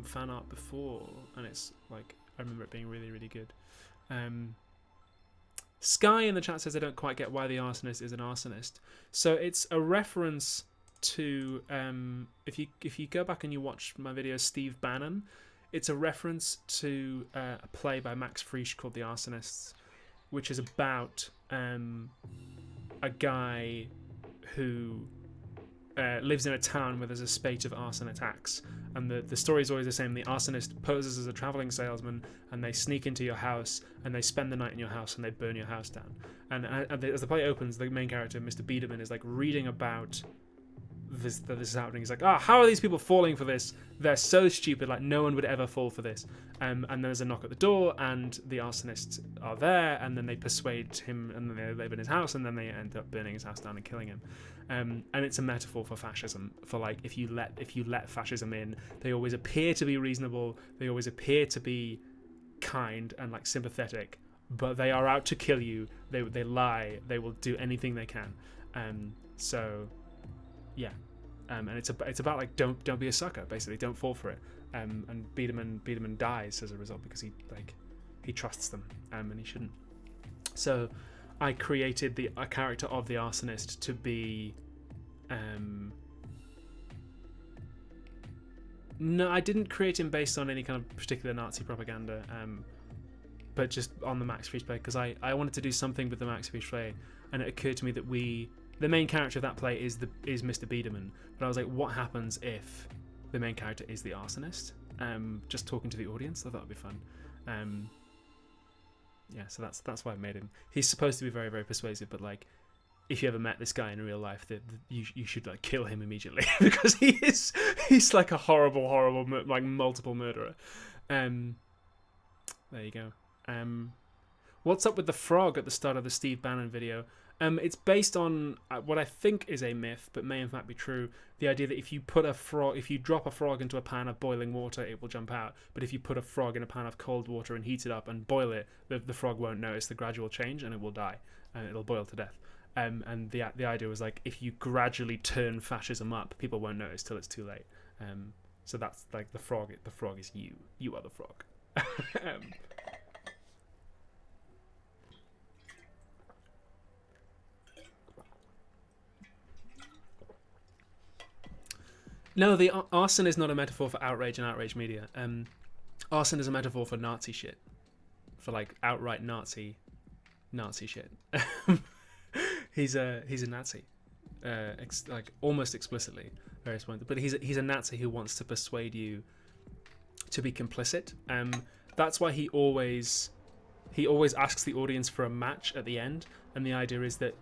fan art before, and it's like I remember it being really, really good. Sky in the chat says I don't quite get why the arsonist is an arsonist. So it's a reference to if you go back and you watch my video Steve Bannon, it's a reference to a play by Max Frisch called The Arsonists, which is about a guy who lives in a town where there's a spate of arson attacks, and the story is always the same. The arsonist poses as a traveling salesman, and they sneak into your house, and they spend the night in your house, and they burn your house down. And as the play opens, the main character, Mr. Biederman, is like reading about this is happening. He's like, how are these people falling for this? They're so stupid. Like, no one would ever fall for this. And then there's a knock at the door, and the arsonists are there, and then they persuade him, and then they live in his house, and then they end up burning his house down and killing him. And it's a metaphor for fascism. For like, if you let fascism in, they always appear to be reasonable. They always appear to be kind and like sympathetic, but they are out to kill you. They lie. They will do anything they can. So. Yeah, and it's about like don't be a sucker, basically. Don't fall for it. And Biederman dies as a result because he trusts them, and he shouldn't. So I created a character of the arsonist to be. No, I didn't create him based on any kind of particular Nazi propaganda, but just on the Max Frisch play, because I wanted to do something with the Max Frisch play, and it occurred to me that the main character of that play is Mr. Biederman, but I was like, what happens if the main character is the arsonist? Just talking to the audience, I thought it'd be fun. Yeah, so that's why I made him. He's supposed to be very, very persuasive, but like, if you ever met this guy in real life, you should like kill him immediately because he's like a horrible like multiple murderer. There you go. What's up with the frog at the start of the Steve Bannon video? It's based on what I think is a myth, but may in fact be true. The idea that if you drop a frog into a pan of boiling water, it will jump out. But if you put a frog in a pan of cold water and heat it up and boil it, the frog won't notice the gradual change and it will die. It'll boil to death. And the idea was like, if you gradually turn fascism up, people won't notice till it's too late. So that's like the frog. The frog is you. You are the frog. No, the arson is not a metaphor for outrage and outrage media. Arson is a metaphor for Nazi shit, for like outright Nazi shit. He's a Nazi, like almost explicitly, various points. But he's a Nazi who wants to persuade you to be complicit. That's why he always asks the audience for a match at the end, and the idea is that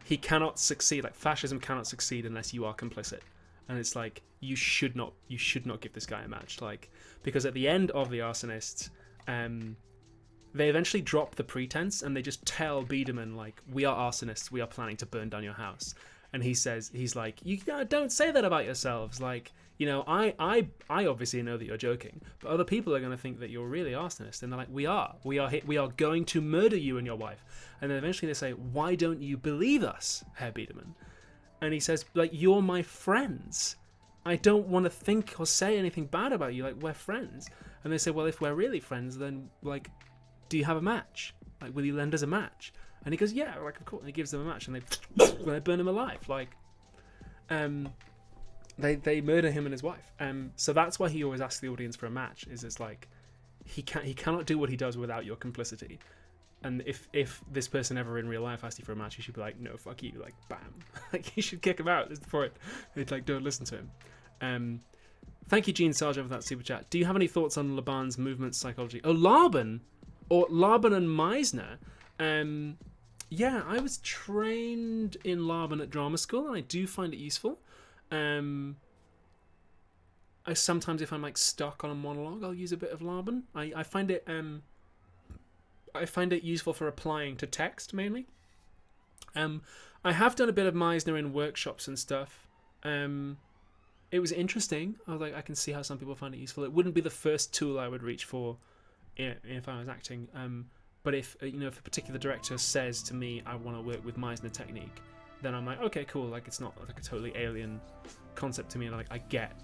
he cannot succeed. Like, fascism cannot succeed unless you are complicit. And it's like, you should not give this guy a match, like, because at the end of the arsonists, they eventually drop the pretense and they just tell Biederman, like, we are arsonists, we are planning to burn down your house. And he's like, you don't say that about yourselves, like, you know, I obviously know that you're joking, but other people are going to think that you're really arsonists, and they're like, we are going to murder you and your wife. And then eventually they say, why don't you believe us, Herr Biederman? And he says, like, you're my friends. I don't want to think or say anything bad about you. Like, we're friends. And they say, well, if we're really friends, then, like, do you have a match? Like, will you lend us a match? And he goes, yeah, like, of course. And he gives them a match, and they burn him alive. Like, they murder him and his wife. So that's why he always asks the audience for a match. It's like, he cannot do what he does without your complicity. And if this person ever in real life asked you for a match, you should be like, no, fuck you, like, bam. Like, you should kick him out before it like, don't listen to him. Thank you, Gene Sargent, for that super chat. Do you have any thoughts on Laban's movement psychology? Oh, Laban and Meisner. Yeah, I was trained in Laban at drama school, and I do find it useful. I sometimes, if I'm like stuck on a monologue, I'll use a bit of Laban. I find it useful for applying to text mainly. I have done a bit of Meisner in workshops and stuff. It was interesting. I was like, I can see how some people find it useful. It wouldn't be the first tool I would reach for if I was acting. But if a particular director says to me, I want to work with Meisner technique, then I'm like, okay, cool. Like, it's not like a totally alien concept to me. Like, I get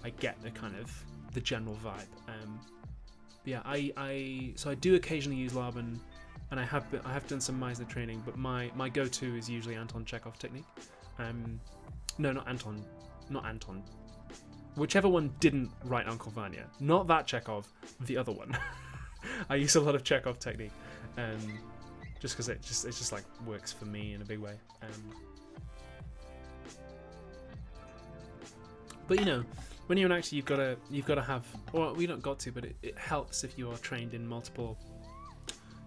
the kind of the general vibe. Yeah, so I do occasionally use Laban, and I have done some Meisner training, but my go-to is usually Anton Chekhov technique. No, not Anton. Whichever one didn't write Uncle Vanya. Not that Chekhov, the other one. I use a lot of Chekhov technique, just because it just like works for me in a big way. But when you're an actor, you've got to have, or we don't got to, but it helps if you are trained in multiple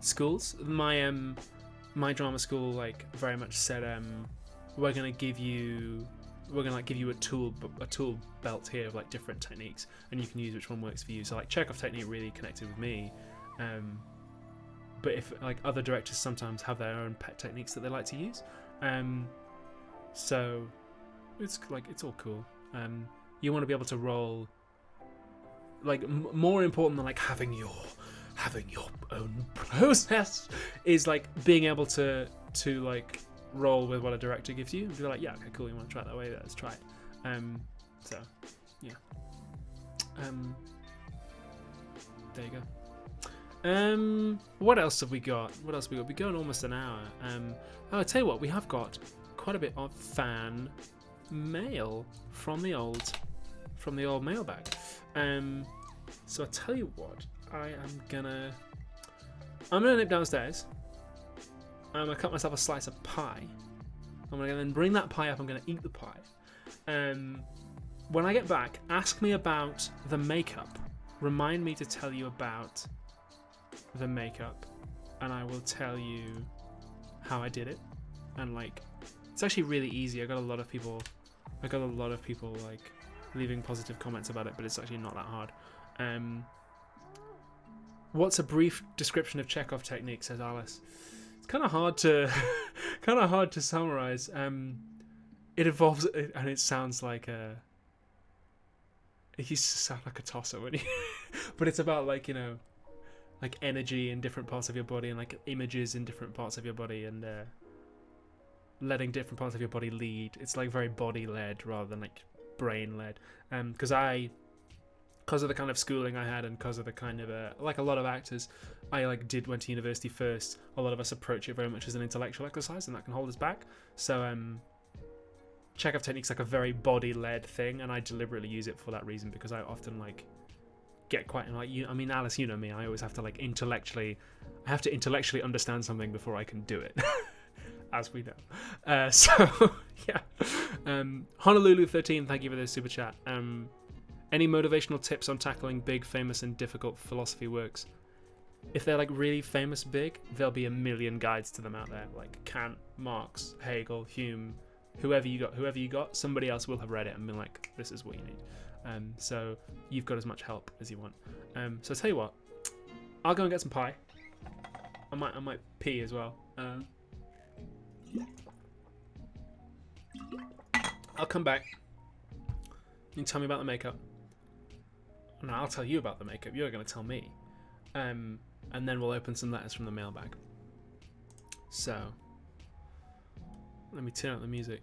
schools. My drama school very much said we're gonna give you a tool belt here of different techniques, and you can use which one works for you. So Chekhov technique really connected with me, but if other directors sometimes have their own pet techniques that they like to use, so it's all cool. You want to be able to roll, more important than having your own process is being able to roll with what a director gives you and be yeah, okay, cool, you want to try it that way, let's try it. So yeah, there you go. What else have we got? We're going almost an hour. I'll tell you what, we have got quite a bit of fan mail from the old mailbag. So I'll tell you what, I'm gonna nip downstairs. I'm gonna cut myself a slice of pie. I'm gonna then bring that pie up. I'm gonna eat the pie. When I get back, ask me about the makeup. Remind me to tell you about the makeup, and I will tell you how I did it. And it's actually really easy. I got a lot of people leaving positive comments about it, but it's actually not that hard. What's a brief description of Chekhov technique, says Alice. It's kind of hard to summarize. It involves, and it sounds like it used to sound like a tosser when but it's about energy in different parts of your body, and images in different parts of your body, and letting different parts of your body lead. It's very body led rather than brain led. Because of the kind of schooling I had, and because of the kind of a lot of actors, I went to university first. A lot of us approach it very much as an intellectual exercise, and that can hold us back. So Chekhov technique's a very body led thing, and I deliberately use it for that reason, because I often get quite Alice, you know me, I always have to intellectually understand something before I can do it. As we know. So yeah. Honolulu 13, thank you for this super chat. Any motivational tips on tackling big, famous, and difficult philosophy works? If they're really famous big, there'll be a million guides to them out there, Kant, Marx, Hegel, Hume, whoever you got, somebody else will have read it and been this is what you need. So you've got as much help as you want. So I'll tell you what, I'll go and get some pie. I might pee as well. I'll come back. You can tell me about the makeup. And I'll tell you about the makeup. You're going to tell me. And then we'll open some letters from the mailbag. So, let me turn up the music.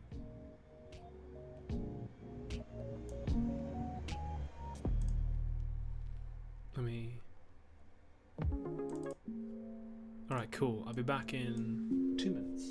Alright, cool. I'll be back in 2 minutes.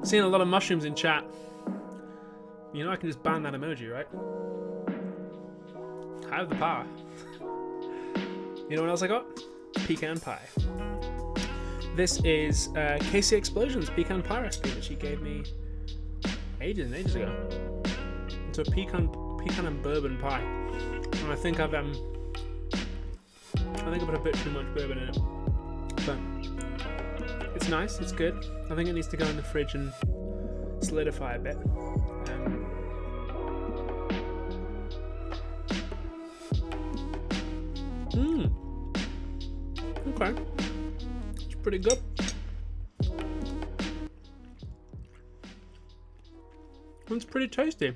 Seeing a lot of mushrooms in chat. You know I can just ban that emoji, right? I have the power. You know what else I got? Pecan pie. This is Casey Explosion's pecan pie recipe that she gave me ages and ages ago. It's a pecan and bourbon pie, and I think I put a bit too much bourbon in it, but it's nice. It's good. I think it needs to go in the fridge and solidify a bit. Okay. It's pretty good. It's pretty tasty.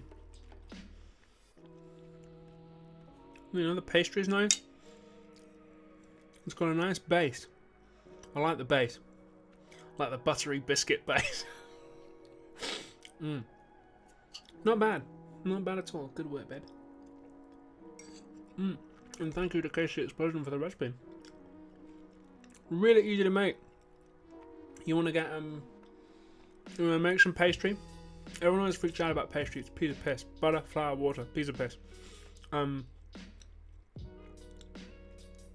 You know, the pastry's nice. It's got a nice base. I like the base. I like the buttery biscuit base. Not bad. Not bad at all. Good work, babe. And thank you to Casey Explosion for the recipe. Really easy to make. You want to get you want to make some pastry. Everyone always freaks out about pastry. It's a piece of piss. Butter, flour, water, piece of piss. And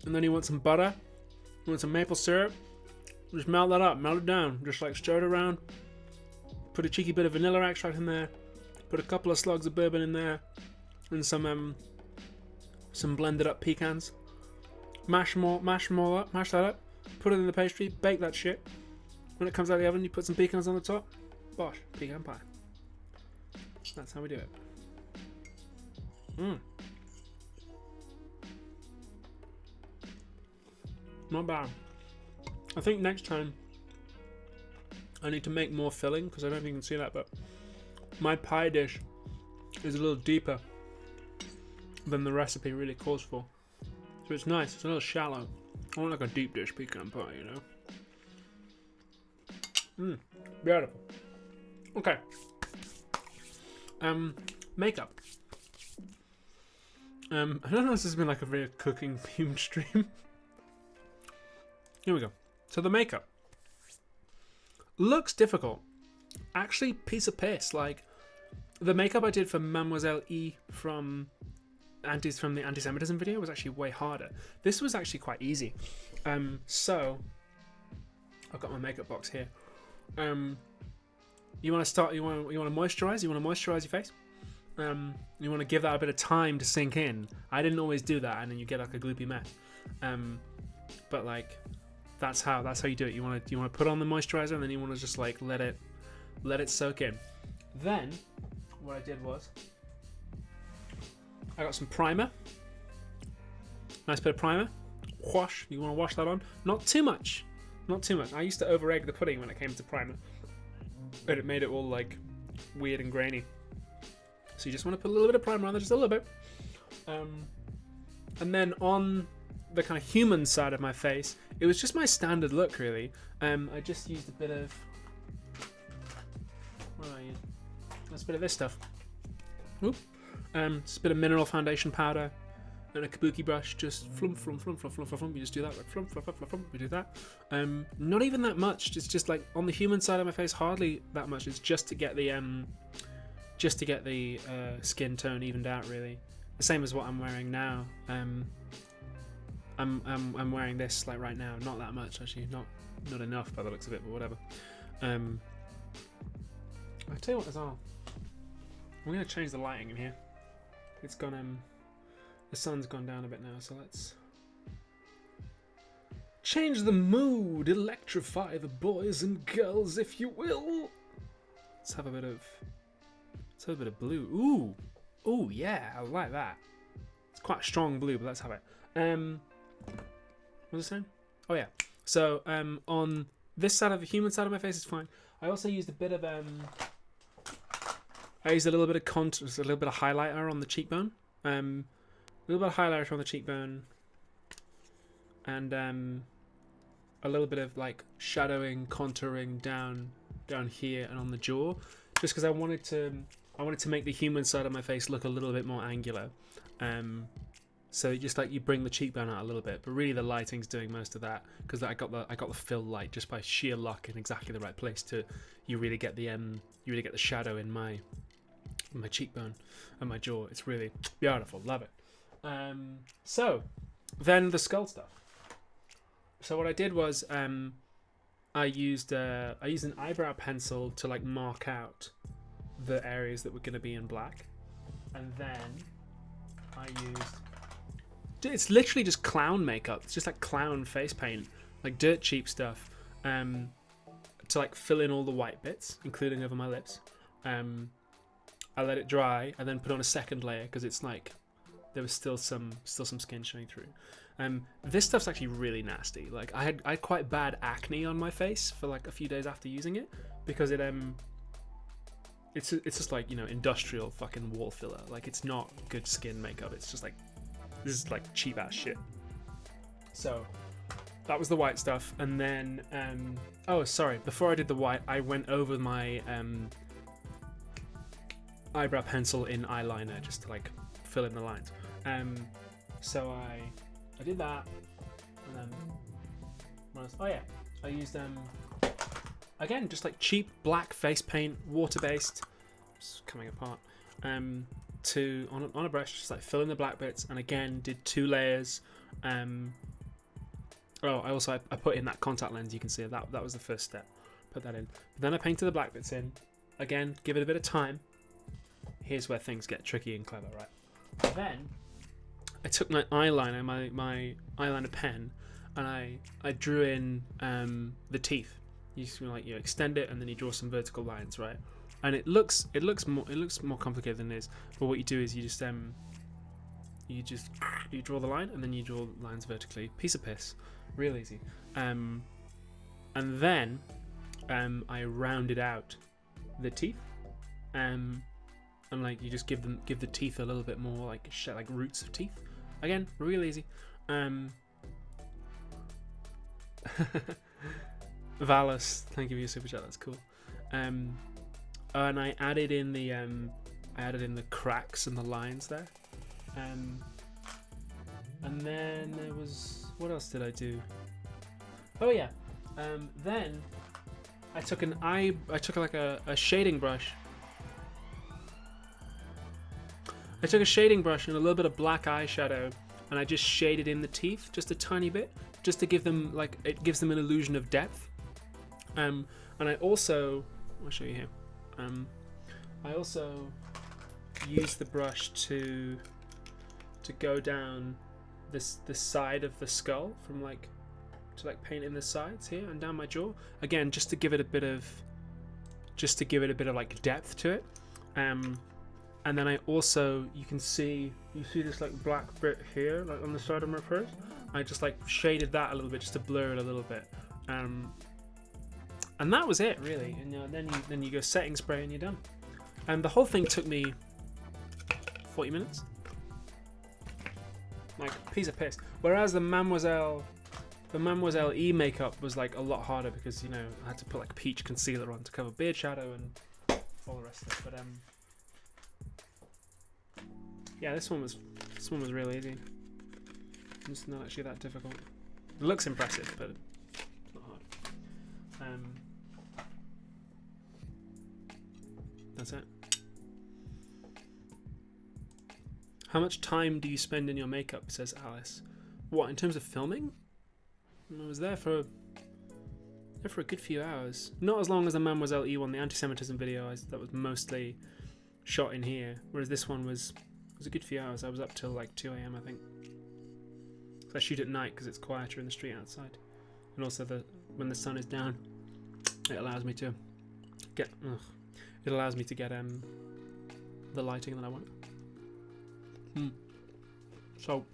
then you want some butter. You want some maple syrup. Just melt that up, melt it down. Just like stir it around. Put a cheeky bit of vanilla extract in there. Put a couple of slugs of bourbon in there, and some blended up pecans. Mash them all up. Mash that up. Put it in the pastry. Bake that shit. When it comes out of the oven, you put some pecans on the top. Bosh, pecan pie. That's how we do it. Not bad. I think next time I need to make more filling, because I don't think you can see that, but my pie dish is a little deeper than the recipe really calls for. So it's nice. It's a little shallow. I want like a deep dish pecan pie, you know? Beautiful. Okay. Makeup. I don't know if this has been like a very cooking themed stream. Here we go. So the makeup looks difficult. Actually, piece of piss. Like the makeup I did for Mademoiselle E from the anti-Semitism video was actually way harder. This was actually quite easy. So I've got my makeup box here. You want to start. You want to moisturize. You want to moisturize your face. You want to give that a bit of time to sink in. I didn't always do that, and then you get like a gloopy mess. But like, that's how you do it. You want to put on the moisturizer, and then you want to just like let it soak in. Then what I did was I got some primer. Nice bit of primer. Wash. You want to wash that on. Not too much. Not too much. I used to over egg the pudding when it came to primer, but it made it all like weird and grainy. So you just want to put a little bit of primer on there, just a little bit. And then on the kind of human side of my face, it was just my standard look, really. I just used a bit of... What did I use? That's a bit of this stuff. Oop. Just a bit of mineral foundation powder and a kabuki brush. Just flump, flump, flump, flump, flump, flump. You just do that, like flump, flump, flump, flump. We do that. Not even that much. It's just like on the human side of my face, hardly that much. It's just to get the skin tone evened out, really. The same as what I'm wearing now. I'm wearing this like right now. Not that much actually. Not enough by the looks of it, but whatever. I'll tell you what as well. I'm gonna change the lighting in here. It's gone. The sun's gone down a bit now, so let's change the mood. Electrify the boys and girls, if you will. Let's have a bit of blue. Ooh, yeah, I like that. It's quite a strong blue, but let's have it. What was I saying? Oh yeah. So on this side of the human side of my face is fine. I also used a bit of I used a little bit of contour, a little bit of highlighter on the cheekbone. A little bit of highlighter on the cheekbone, and a little bit of like shadowing, contouring down here and on the jaw, just because I wanted to make the human side of my face look a little bit more angular. So just like you bring the cheekbone out a little bit, but really the lighting's doing most of that, because I got the fill light just by sheer luck in exactly the right place to you really get the shadow in my cheekbone and my jaw. It's really beautiful, love it. So then the skull stuff. So what I did was I used an eyebrow pencil to like mark out the areas that were going to be in black, and then I used. It's literally just clown makeup. It's just like clown face paint, like dirt cheap stuff, to like fill in all the white bits, including over my lips. I let it dry and then put on a second layer because it's like there was still some skin showing through. This stuff's actually really nasty. Like I had quite bad acne on my face for like a few days after using it because it's just like, you know, industrial fucking wall filler. Like it's not good skin makeup. It's just like, this is like cheap ass shit. So that was the white stuff, and then oh sorry, before I did the white, I went over my eyebrow pencil in eyeliner just to like fill in the lines. So I did that, and then what else? Oh yeah, I used again just like cheap black face paint, water based. It's coming apart. To on a brush, just like fill in the black bits, and again did 2 layers. I put in that contact lens. You can see that was the first step. Put that in. But then I painted the black bits in. Again, give it a bit of time. Here's where things get tricky and clever, right? Then I took my eyeliner, my eyeliner pen, and I drew in the teeth. You just like you extend it and then you draw some vertical lines, right? And it looks more complicated than it is. But what you do is you draw the line and then you draw lines vertically. Piece of piss, real easy. And then I rounded out the teeth, and like you just give the teeth a little bit more like roots of teeth. Again, real easy. Valis, thank you for your super chat. That's cool. And I added in the cracks and the lines there. And then there was, what else did I do? Oh yeah. Then I took like a shading brush. I took a shading brush and a little bit of black eyeshadow, and I just shaded in the teeth just a tiny bit, just to give them it gives them an illusion of depth. And I also, I'll show you here. I also used the brush to go down this side of the skull to paint in the sides here and down my jaw again, just to give it a bit of like depth to it. And then I also, you see this like black bit here, like on the side of my face. I just like shaded that a little bit just to blur it a little bit. And that was it really. And then you go setting spray and you're done. And the whole thing took me 40 minutes. Like piece of piss. Whereas the Mademoiselle E makeup was like a lot harder because, you know, I had to put like peach concealer on to cover beard shadow and all the rest of it. But yeah, this one was real easy. It's not actually that difficult. It looks impressive, but it's not hard. That's it. How much time do you spend in your makeup? Says Alice. What, in terms of filming? I was there for a good few hours. Not as long as the Mademoiselle E one, the anti-Semitism video. That was mostly shot in here, whereas this one was a good few hours. I was up till like 2 a.m. I think. So I shoot at night because it's quieter in the street outside, and also when the sun is down, it allows me to get the lighting that I want. So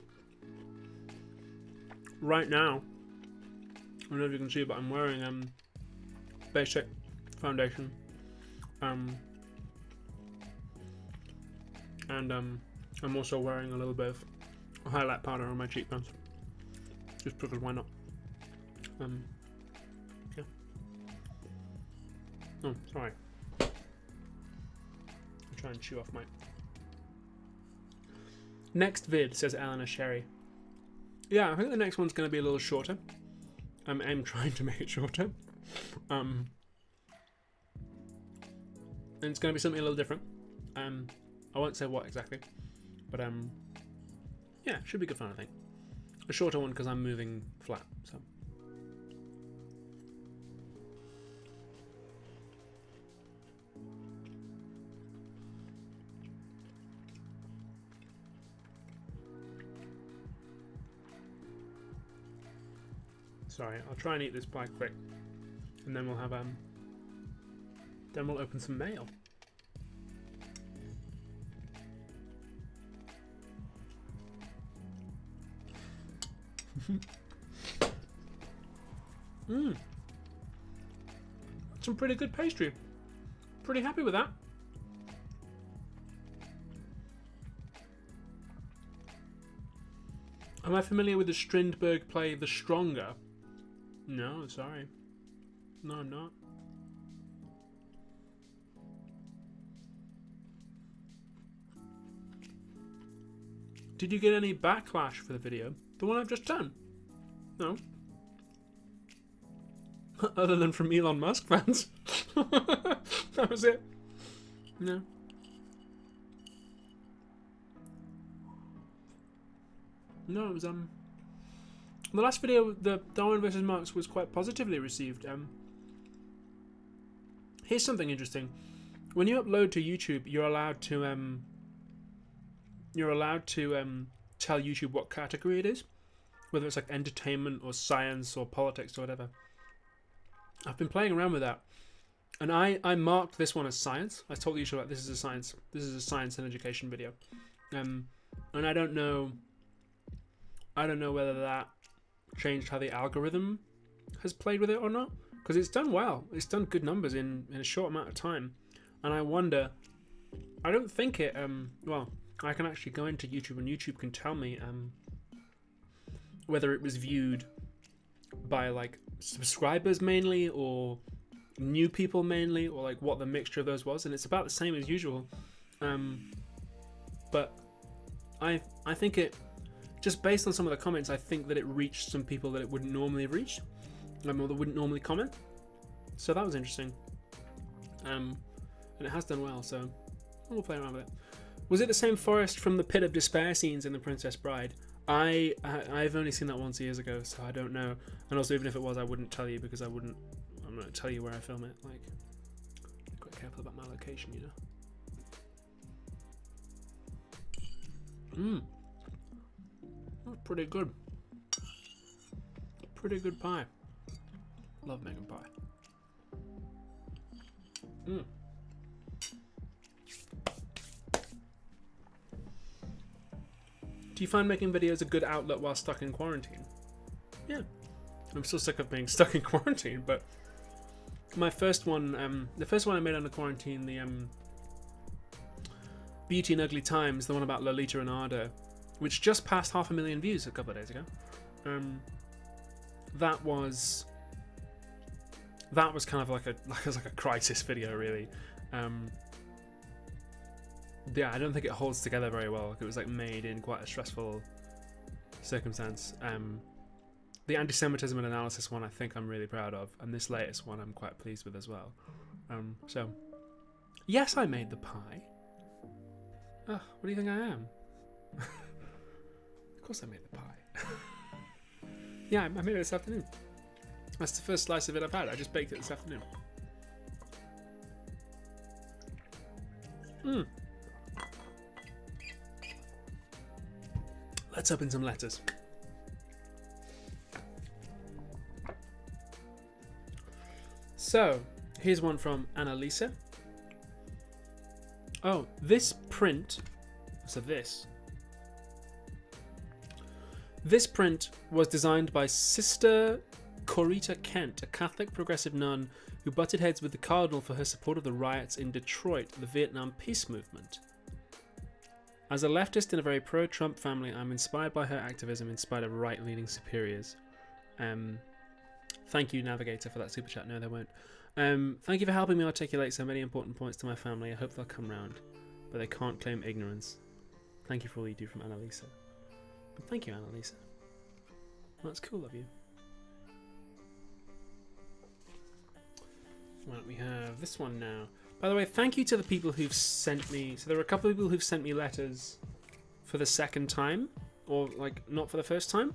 right now, I don't know if you can see, but I'm wearing basic foundation, and I'm also wearing a little bit of highlight powder on my cheekbones, just because why not? Yeah. Oh, sorry. I'll try and chew off my. Next vid, says Eleanor Sherry. Yeah, I think the next one's going to be a little shorter. I'm trying to make it shorter. And it's going to be something a little different. I won't say what exactly. But yeah, should be good fun, I think. A shorter one because I'm moving flat, so. Sorry, I'll try and eat this pie quick, and then we'll have then we'll open some mail. Some pretty good pastry. Pretty happy with that. Am I familiar with the Strindberg play The Stronger? No, sorry. No, I'm not. Did you get any backlash for the video? The one I've just done? No. Other than from Elon Musk fans. That was it. No. No, it was the last video, the Darwin versus Marx, was quite positively received. Here's something interesting. When you upload to YouTube, you're allowed to tell YouTube what category it is, whether it's like entertainment or science or politics or whatever. I've been playing around with that, and I marked this one as science. I told YouTube like this is a science and education video, and I don't know whether that changed how the algorithm has played with it or not, because it's done well. It's done good numbers in a short amount of time, and I wonder. I don't think it. Well, I can actually go into YouTube, and YouTube can tell me whether it was viewed by like subscribers mainly or new people mainly, or like what the mixture of those was, and it's about the same as usual. But I think it. Just based on some of the comments, I think that it reached some people that it wouldn't normally have reached, or that wouldn't normally comment. So that was interesting. And it has done well, so we'll play around with it. Was it the same forest from the Pit of Despair scenes in The Princess Bride? I've only seen that once years ago, so I don't know. And also, even if it was, I wouldn't tell you, because I'm not going to tell you where I film it. Like, I'm quite careful about my location, you know. Pretty good. Pretty good pie. Love making pie. Do you find making videos a good outlet while stuck in quarantine? Yeah. I'm still sick of being stuck in quarantine, but my first one, the first one I made under quarantine, the Beauty and Ugly Times, the one about Lolita and Ardo, which just passed 500,000 views a couple of days ago. That was kind of like a crisis video, really. Yeah, I don't think it holds together very well. It was like made in quite a stressful circumstance. The anti-Semitism and analysis one, I think I'm really proud of, and this latest one I'm quite pleased with as well. So, yes, I made the pie. What do you think I am? Of course I made the pie. Yeah, I made it this afternoon. That's the first slice of it I've had. I just baked it this afternoon. Let's open some letters. So, here's one from Annalisa. Oh, this print... So This print was designed by Sister Corita Kent, a Catholic progressive nun who butted heads with the Cardinal for her support of the riots in Detroit, the Vietnam peace movement. As a leftist in a very pro-Trump family, I'm inspired by her activism in spite of right-leaning superiors. Thank you, Navigator, for that super chat. No, they won't. Thank you for helping me articulate so many important points to my family. I hope they'll come round, but they can't claim ignorance. Thank you for all you do from Annalisa. Thank you, Annalisa. That's cool of you. Right, we have this one now. By the way, thank you to the people who've sent me... So there are a couple of people who've sent me letters for the second time, or like not for the first time.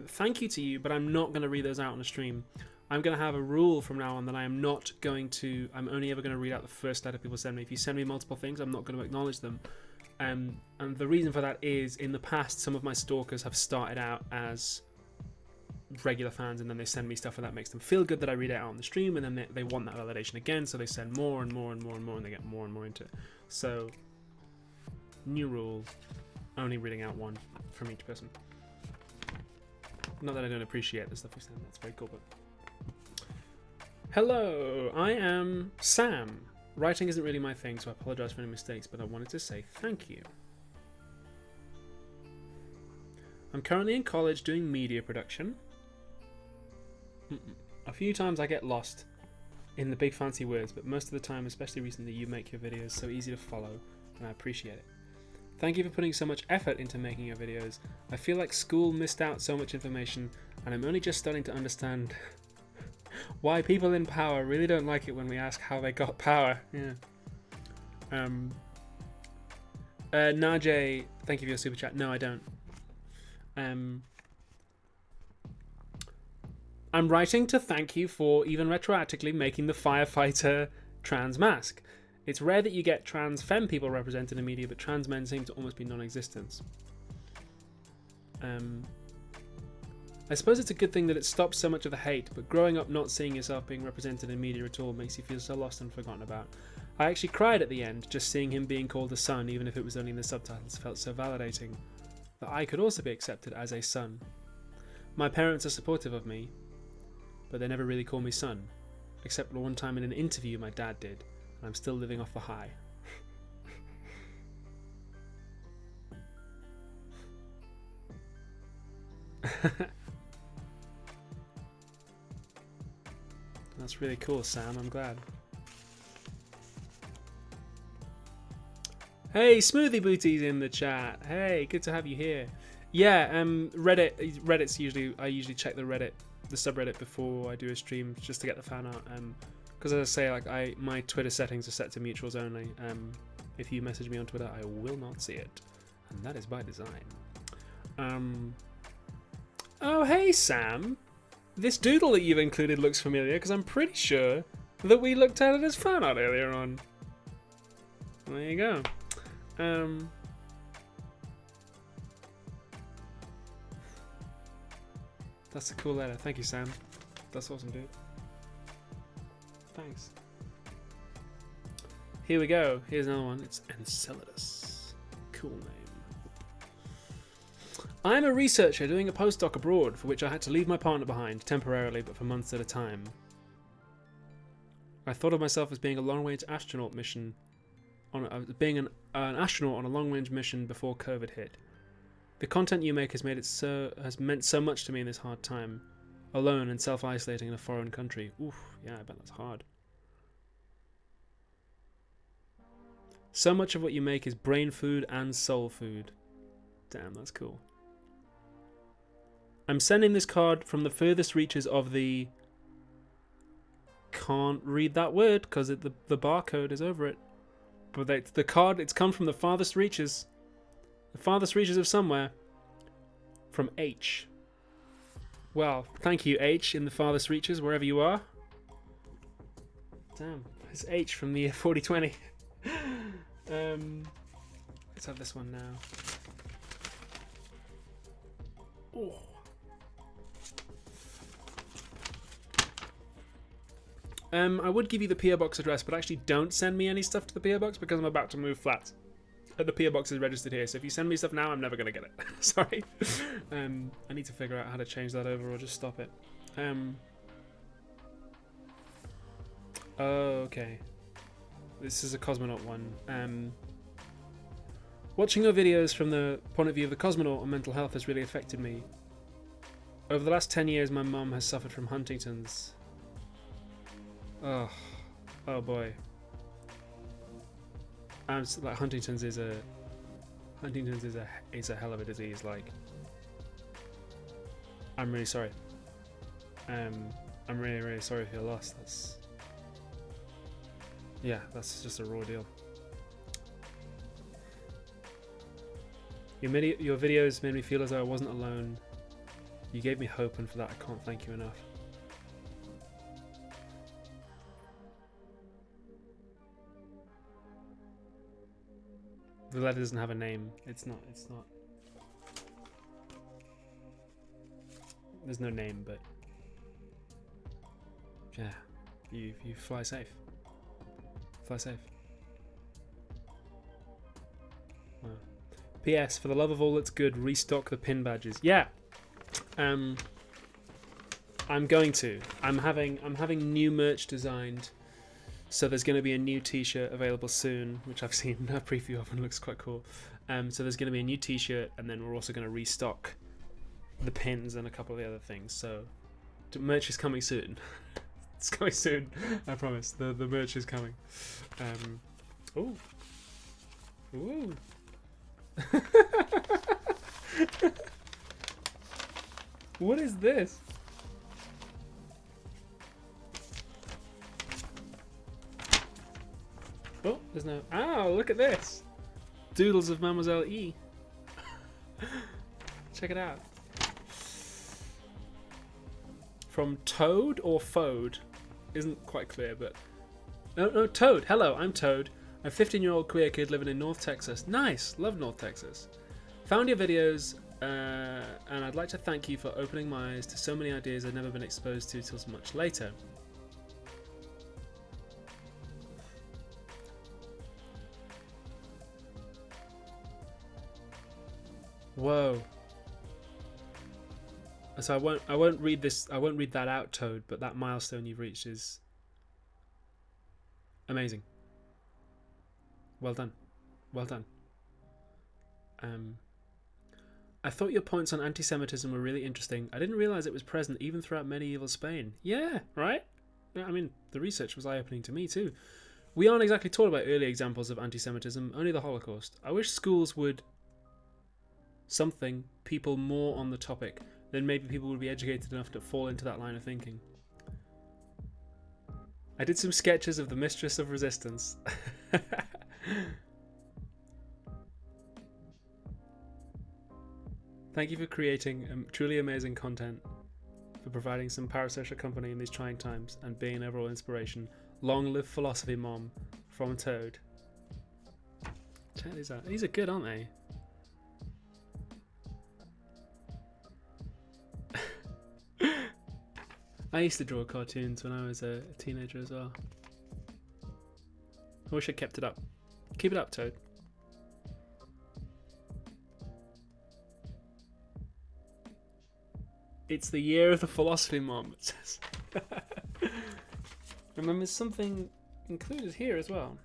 Thank you to you, but I'm not going to read those out on a stream. I'm going to have a rule from now on that I am not going to... I'm only ever going to read out the first letter people send me. If you send me multiple things, I'm not going to acknowledge them. And the reason for that is, in the past, some of my stalkers have started out as regular fans, and then they send me stuff, and that makes them feel good that I read it out on the stream, and then they want that validation again, so they send more and more and more and more, and they get more and more into it. So, new rule, only reading out one from each person. Not that I don't appreciate the stuff you send, that's very cool, but... Hello, I am Sam. Writing isn't really my thing, so I apologise for any mistakes, but I wanted to say thank you. I'm currently in college doing media production. A few times I get lost in the big fancy words, but most of the time, especially recently, you make your videos so easy to follow, and I appreciate it. Thank you for putting so much effort into making your videos. I feel like school missed out so much information, and I'm only just starting to understand why people in power really don't like it when we ask how they got power. Yeah. Najee, thank you for your super chat. No, I don't. I'm writing to thank you for even retroactively making the firefighter trans mask. It's rare that you get trans femme people represented in media, but trans men seem to almost be non-existent. I suppose it's a good thing that it stops so much of the hate, but growing up not seeing yourself being represented in media at all makes you feel so lost and forgotten about. I actually cried at the end, just seeing him being called a son, even if it was only in the subtitles, felt so validating. That I could also be accepted as a son. My parents are supportive of me, but they never really call me son. Except one time in an interview my dad did, and I'm still living off the high. That's really cool, Sam. I'm glad. Hey, Smoothie Booty's in the chat. Hey, good to have you here. Yeah, Reddit's usually... I usually check the subreddit before I do a stream, just to get the fan art. Because as I say, like my Twitter settings are set to mutuals only. If you message me on Twitter, I will not see it, and that is by design. Oh, hey, Sam. This doodle that you've included looks familiar, because I'm pretty sure that we looked at it as fan art earlier on. There you go. That's a cool letter. Thank you, Sam. That's awesome, dude. Thanks. Here we go. Here's another one. It's Enceladus. Cool name. I'm a researcher doing a postdoc abroad, for which I had to leave my partner behind, temporarily, but for months at a time. I thought of myself as being a long-range astronaut mission, being an astronaut on a long-range mission before COVID hit. The content you make has meant so much to me in this hard time, alone and self-isolating in a foreign country. Oof, yeah, I bet that's hard. So much of what you make is brain food and soul food. Damn, that's cool. I'm sending this card from the furthest reaches of the... Can't read that word because the barcode is over it. But the card, it's come from the farthest reaches. The farthest reaches of somewhere. From H. Well, thank you, H, in the farthest reaches, wherever you are. Damn, it's H from the year 4020. Let's have this one now. Oh. I would give you the PO Box address, but actually don't send me any stuff to the PO Box because I'm about to move flats. The PO Box is registered here, so if you send me stuff now, I'm never going to get it. Sorry. I need to figure out how to change that over or just stop it. Okay. This is a cosmonaut one. Watching your videos from the point of view of the cosmonaut on mental health has really affected me. Over the last 10 years, my mum has suffered from Huntington's. Oh boy. Like Huntington's is a Huntington's is a hell of a disease. Like, I'm really sorry. I'm really sorry for your loss. That's just a raw deal. Your videos made me feel as though I wasn't alone. You gave me hope, and for that I can't thank you enough. The letter doesn't have a name. It's not. There's no name, but yeah, you fly safe. Fly safe. Wow. P.S. For the love of all that's good, restock the pin badges. Yeah. I'm going to. I'm having new merch designed. So there's going to be a new T-shirt available soon, which I've seen a preview of and looks quite cool. So there's going to be a new T-shirt, and then we're also going to restock the pins and a couple of the other things. So merch is coming soon. It's coming soon, I promise. The merch is coming. Ooh. Ooh. What is this? Oh, there's no... Oh, look at this. Doodles of Mademoiselle E. Check it out. From Toad or Fode? Isn't quite clear, but... No, Toad. Hello, I'm Toad. I'm a 15-year-old queer kid living in North Texas. Nice. Love North Texas. Found your videos, and I'd like to thank you for opening my eyes to so many ideas I'd never been exposed to till much later. Whoa. So I won't read this. I won't read that out, Toad. But that milestone you've reached is amazing. Well done. Well done. I thought your points on anti-Semitism were really interesting. I didn't realize it was present even throughout medieval Spain. Yeah, right? I mean, the research was eye-opening to me too. We aren't exactly taught about early examples of anti-Semitism, only the Holocaust. I wish schools would people more on the topic. Then maybe people would be educated enough to fall into that line of thinking. I did some sketches of the Mistress of Resistance. Thank you for creating truly amazing content, for providing some parasocial company in these trying times, and being an overall inspiration. Long live Philosophy Mom, from Toad. Check these out. These are good, aren't they? I used to draw cartoons when I was a teenager as well. I wish I kept it up. Keep it up, Toad. It's the year of the Philosophy Mom, it says. Remember, there's something included here as well.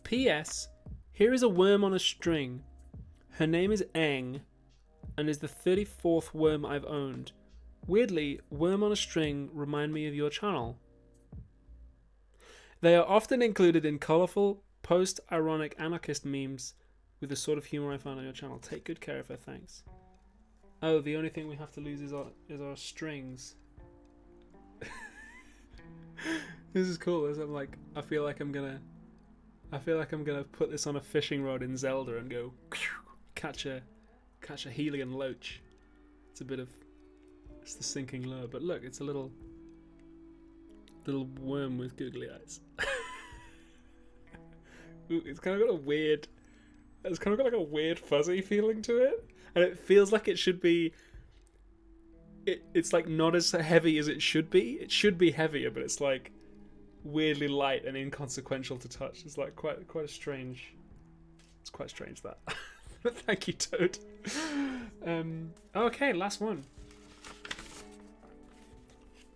P.S. Here is a worm on a string. Her name is Eng, and is the 34th worm I've owned. Weirdly, worm on a string remind me of your channel. They are often included in colourful, post-ironic anarchist memes with the sort of humour I found on your channel. Take good care of her, thanks. Oh, the only thing we have to lose is our strings. This is cool. I'm like, I feel like I'm gonna put this on a fishing rod in Zelda and go catch a Helian loach. It's the sinking lure, but look, it's a little worm with googly eyes. Ooh, it's kind of got like a weird fuzzy feeling to it, and it feels like it should be. It's like not as heavy as it should be. It should be heavier, but it's like weirdly light and inconsequential to touch. It's like quite a strange. It's quite strange that. But thank you, Toad. Okay, last one.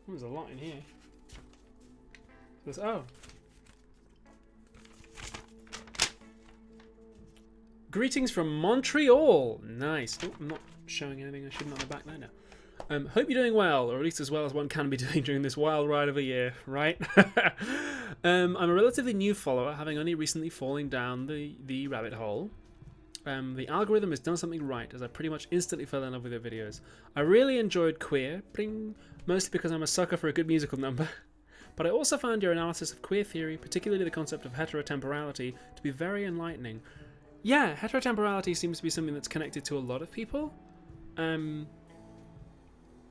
There's a lot in here. Greetings from Montreal. Nice. Oh, I'm not showing anything I shouldn't on the back there now. Hope you're doing well, or at least as well as one can be doing during this wild ride of a year, right? I'm a relatively new follower, having only recently fallen down the rabbit hole. The algorithm has done something right, as I pretty much instantly fell in love with your videos. I really enjoyed Queer, mostly because I'm a sucker for a good musical number. But I also found your analysis of queer theory, particularly the concept of heterotemporality, to be very enlightening. Yeah, heterotemporality seems to be something that's connected to a lot of people.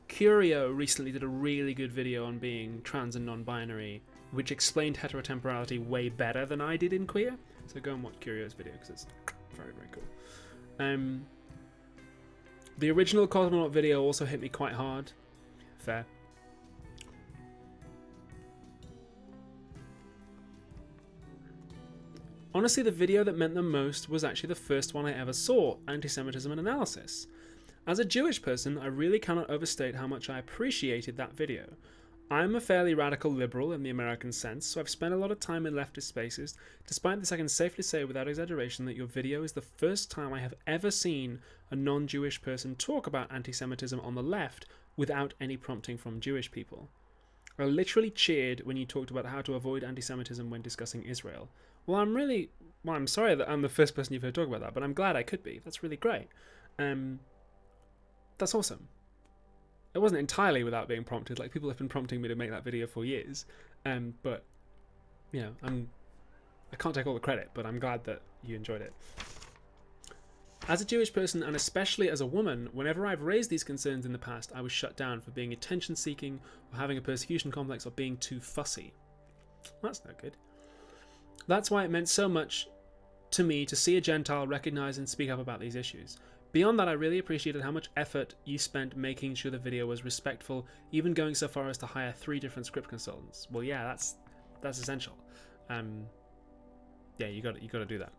Curio recently did a really good video on being trans and non-binary, which explained heterotemporality way better than I did in Queer. So go and watch Curio's video, because it's very, very cool. The original Cosmonaut video also hit me quite hard. Fair. Honestly, the video that meant the most was actually the first one I ever saw, Anti-Semitism and Analysis. As a Jewish person, I really cannot overstate how much I appreciated that video. I'm a fairly radical liberal in the American sense, so I've spent a lot of time in leftist spaces. Despite this, I can safely say without exaggeration that your video is the first time I have ever seen a non-Jewish person talk about anti-Semitism on the left without any prompting from Jewish people. I literally cheered when you talked about how to avoid anti-Semitism when discussing Israel. Well, I'm sorry that I'm the first person you've heard talk about that, but I'm glad I could be. That's really great. That's awesome. It wasn't entirely without being prompted. Like, people have been prompting me to make that video for years. But, you know, I can't take all the credit, but I'm glad that you enjoyed it. As a Jewish person, and especially as a woman, whenever I've raised these concerns in the past, I was shut down for being attention-seeking, or having a persecution complex, or being too fussy. That's no good. That's why it meant so much to me to see a Gentile recognize and speak up about these issues. Beyond that, I really appreciated how much effort you spent making sure the video was respectful, even going so far as to hire 3 different script consultants. Well, yeah, that's essential. Yeah, you got to do that.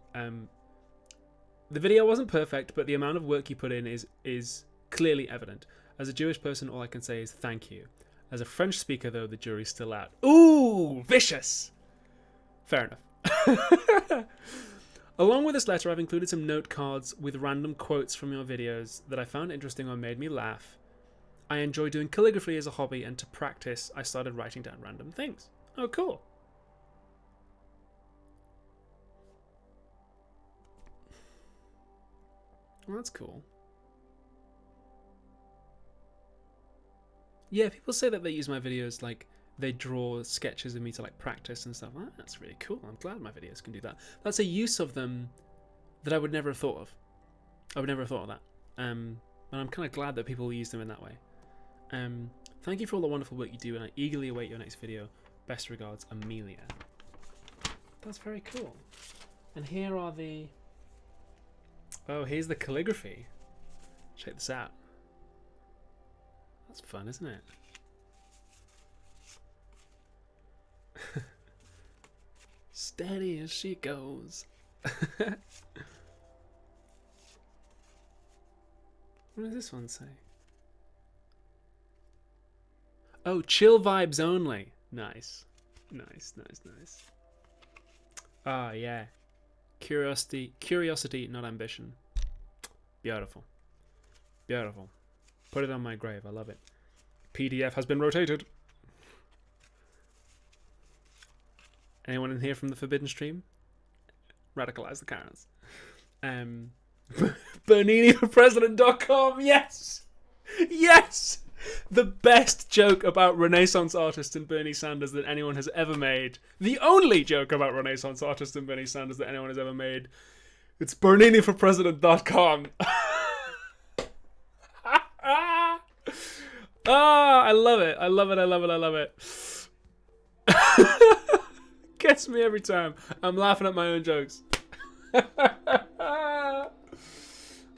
The video wasn't perfect, but the amount of work you put in is clearly evident. As a Jewish person, all I can say is thank you. As a French speaker, though, the jury's still out. Ooh, vicious! Fair enough. Along with this letter, I've included some note cards with random quotes from your videos that I found interesting or made me laugh. I enjoy doing calligraphy as a hobby, and to practice, I started writing down random things. Oh, cool. Well, that's cool. Yeah, people say that they use my videos, like, they draw sketches of me to, like, practice and stuff. Oh, that's really cool. I'm glad my videos can do that. That's a use of them that I would never have thought of. I would never have thought of that. And I'm kind of glad that people use them in that way. Thank you for all the wonderful work you do, and I eagerly await your next video. Best regards, Amelia. That's very cool. And here are the... Oh, here's the calligraphy. Check this out. That's fun, isn't it? Steady as she goes. What does this one say? Oh, chill vibes only. Nice. Nice, nice, nice. Ah, yeah. Curiosity, not ambition. Beautiful. Beautiful. Put it on my grave. I love it. PDF has been rotated. Anyone in here from the Forbidden Stream? Radicalize the Karens. Bernini for President.com. Yes! Yes! The best joke about Renaissance artists and Bernie Sanders that anyone has ever made. The only joke about Renaissance artists and Bernie Sanders that anyone has ever made. It's Bernini for President.com. Ah, I love it. I love it. I love it. I love it. Gets me every time. I'm laughing at my own jokes.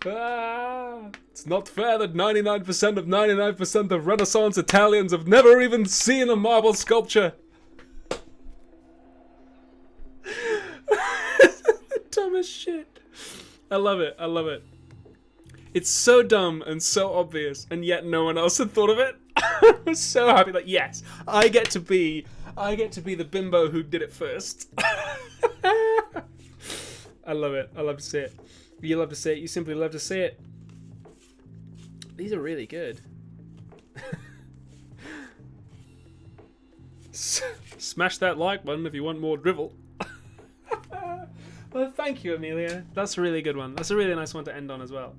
It's not fair that 99% of 99% of Renaissance Italians have never even seen a marble sculpture. Dumb as shit. I love it. I love it. It's so dumb and so obvious, and yet no one else had thought of it. I'm so happy that, yes, I get to be the bimbo who did it first. I love it. I love to see it. You love to see it. You simply love to see it. These are really good. Smash that like button if you want more drivel. Well, thank you, Amelia. That's a really good one. That's a really nice one to end on as well.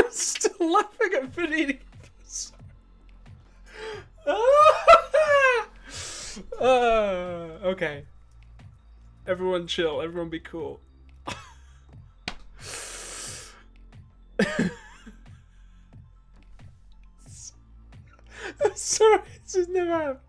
Still laughing at Vanini. Okay. Everyone chill. Everyone be cool. Sorry, this has never happened.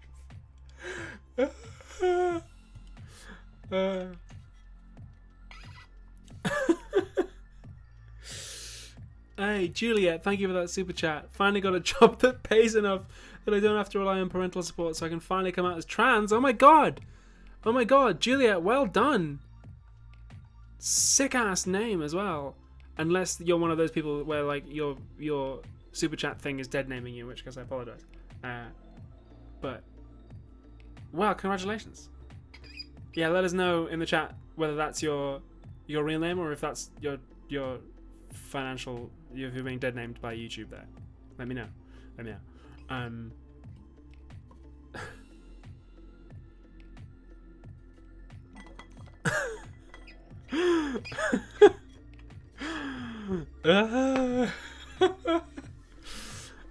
Hey, Juliet, thank you for that super chat. Finally got a job that pays enough that I don't have to rely on parental support, so I can finally come out as trans. Oh my god! Oh my god, Juliet, well done! Sick ass name as well. Unless you're one of those people where like your super chat thing is dead naming you, in which case I apologize. But wow, congratulations. Yeah, let us know in the chat whether that's your real name or if that's your financial, you're being dead named by YouTube there. Let me know. Let me know.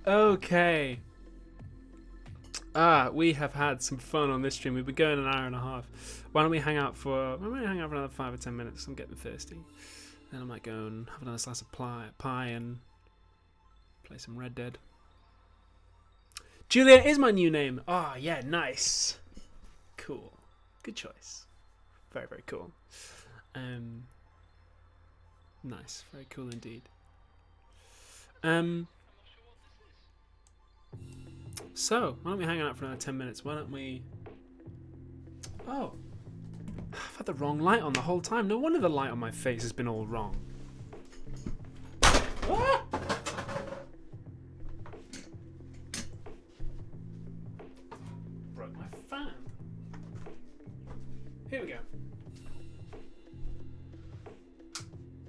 Okay. We have had some fun on this stream. We've been going an hour and a half. Why don't we hang out for another 5 or 10 minutes? I'm getting thirsty. Then I might go and have another slice of pie and play some Red Dead. Juliet is my new name. Ah, yeah, nice. Cool. Good choice. Very, very cool. Nice. Very cool indeed. So, why don't we hang out for another 10 minutes? Why don't we... Oh. I've had the wrong light on the whole time. No wonder the light on my face has been all wrong. Ah! Broke my fan. Here we go.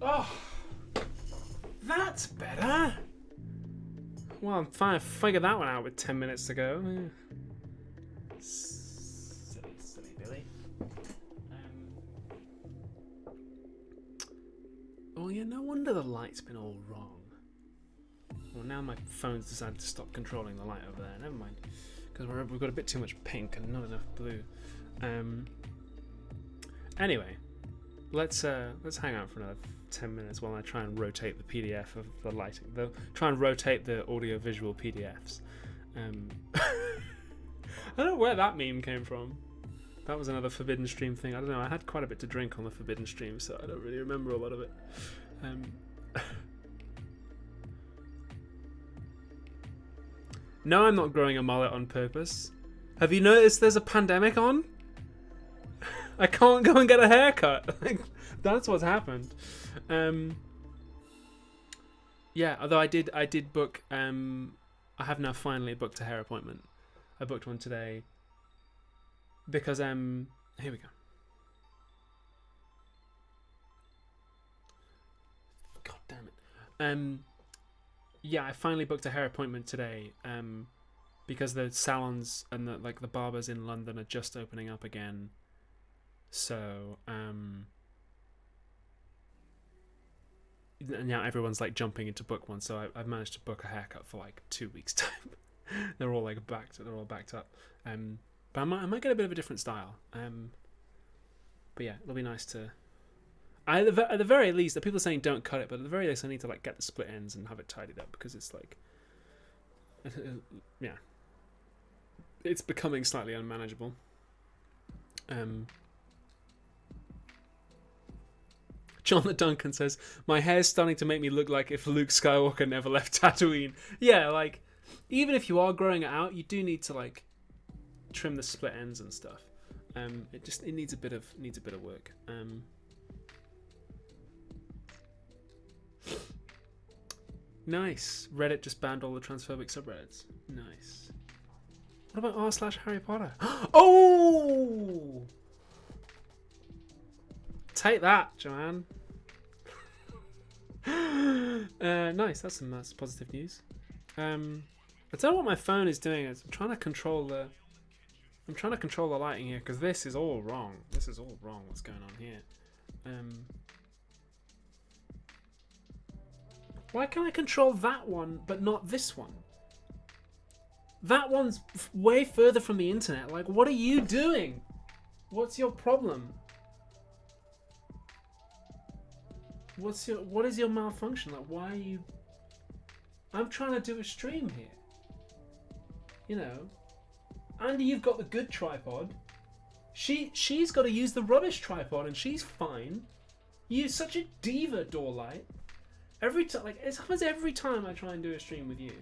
Oh, that's better. Well, I'm fine. I figured that one out with 10 minutes to go. Yeah. Silly Billy. Oh yeah, no wonder the light's been all wrong. Well, now my phone's decided to stop controlling the light over there. Never mind, because we've got a bit too much pink and not enough blue. Anyway, let's hang out for another 10 minutes while I try and rotate the PDF of the lighting. Try and rotate the audio-visual PDFs. I don't know where that meme came from. That was another Forbidden Stream thing. I don't know. I had quite a bit to drink on the Forbidden Stream, so I don't really remember a lot of it. No, I'm not growing a mullet on purpose. Have you noticed there's a pandemic on? I can't go and get a haircut. That's what's happened. Yeah, although I did book. I have now finally booked a hair appointment. I booked one today because here we go. God damn it. Yeah, I finally booked a hair appointment today. Because the salons and the barbers in London are just opening up again. So and now everyone's like jumping into book one. So I've managed to book a haircut for like 2 weeks time. They're all like backed up. But I might get a bit of a different style. But yeah, it'll be nice to. At the very least, the people are saying don't cut it, but at the very least, I need to like get the split ends and have it tidied up because it's like, yeah, it's becoming slightly unmanageable. John the Duncan says, my hair's starting to make me look like if Luke Skywalker never left Tatooine. Yeah, like, even if you are growing it out, you do need to like trim the split ends and stuff. It needs a bit of work. Nice. Reddit just banned all the transphobic subreddits. Nice. What about r/Harry Potter? Oh! Take that, Joanne. Nice. That's positive news. I don't know what my phone is doing. I'm trying to control the lighting here because this is all wrong. This is all wrong. What's going on here? Why can I control that one but not this one? That one's way further from the internet. Like, what are you doing? What's your problem? What is your malfunction? Like, why are you... I'm trying to do a stream here. You know? Andy, you've got the good tripod. She's got to use the rubbish tripod and she's fine. You're such a diva, Doorlight. Every time, like, it happens every time I try and do a stream with you.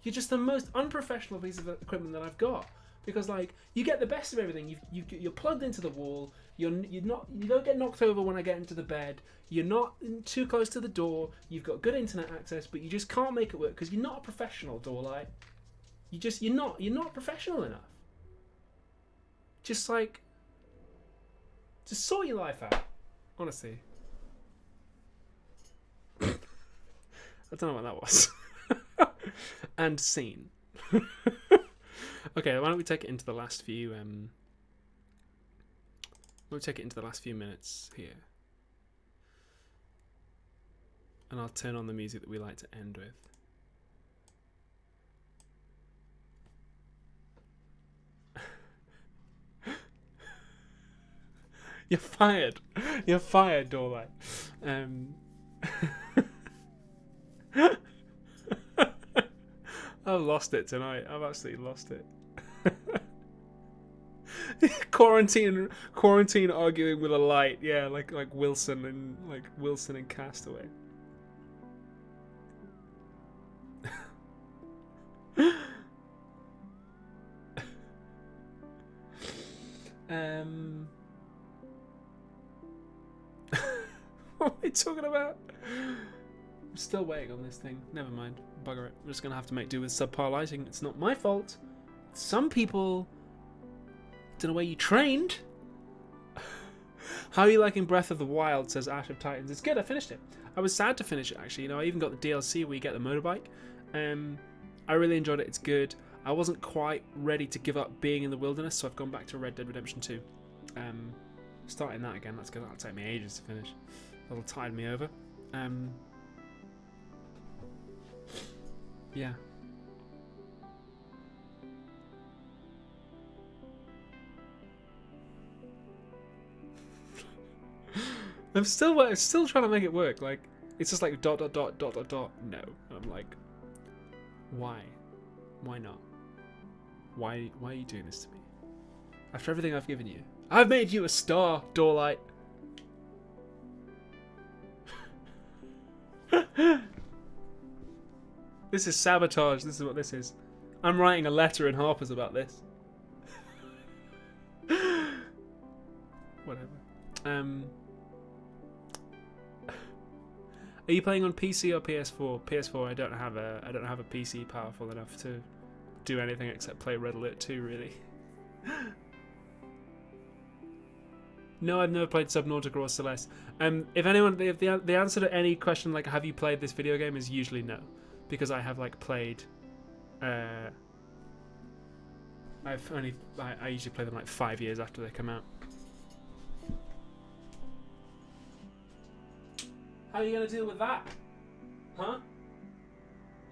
You're just the most unprofessional piece of equipment that I've got. Because, like, you get the best of everything. You're plugged into the wall. You don't get knocked over when I get into the bed. You're not too close to the door. You've got good internet access, but you just can't make it work because you're not a professional, Doorlight. You're not professional enough. Just sort your life out. Honestly. I don't know what that was. And scene. Okay, why don't we take it into the last few minutes here. And I'll turn on the music that we like to end with. You're fired. You're fired, Doorlight. I've lost it tonight. I've absolutely lost it. Quarantine arguing with a light. Yeah, like Wilson and Castaway. What are we talking about? I'm still waiting on this thing. Never mind. Bugger it. I'm just going to have to make do with subpar lighting. It's not my fault. Some people... Don't know where you trained. How are you liking Breath of the Wild, says Ash of Titans. It's good. I finished it. I was sad to finish it, actually. You know, I even got the DLC where you get the motorbike. I really enjoyed it. It's good. I wasn't quite ready to give up being in the wilderness, so I've gone back to Red Dead Redemption 2. Starting that again. That's good. That'll take me ages to finish. That'll tide me over. Yeah. I'm still trying to make it work. Like, it's just like ... No. I'm like, why? Why not? Why are you doing this to me? After everything I've given you. I've made you a star, Doorlight. This is sabotage. This is what this is. I'm writing a letter in Harper's about this. Whatever. Are you playing on PC or PS4? PS4. I don't have a PC powerful enough to do anything except play Red Alert 2. Really. No, I've never played Subnautica or Celeste. If the answer to any question like have you played this video game is usually no, because I have like played. I usually play them like 5 years after they come out. How are you gonna deal with that? Huh?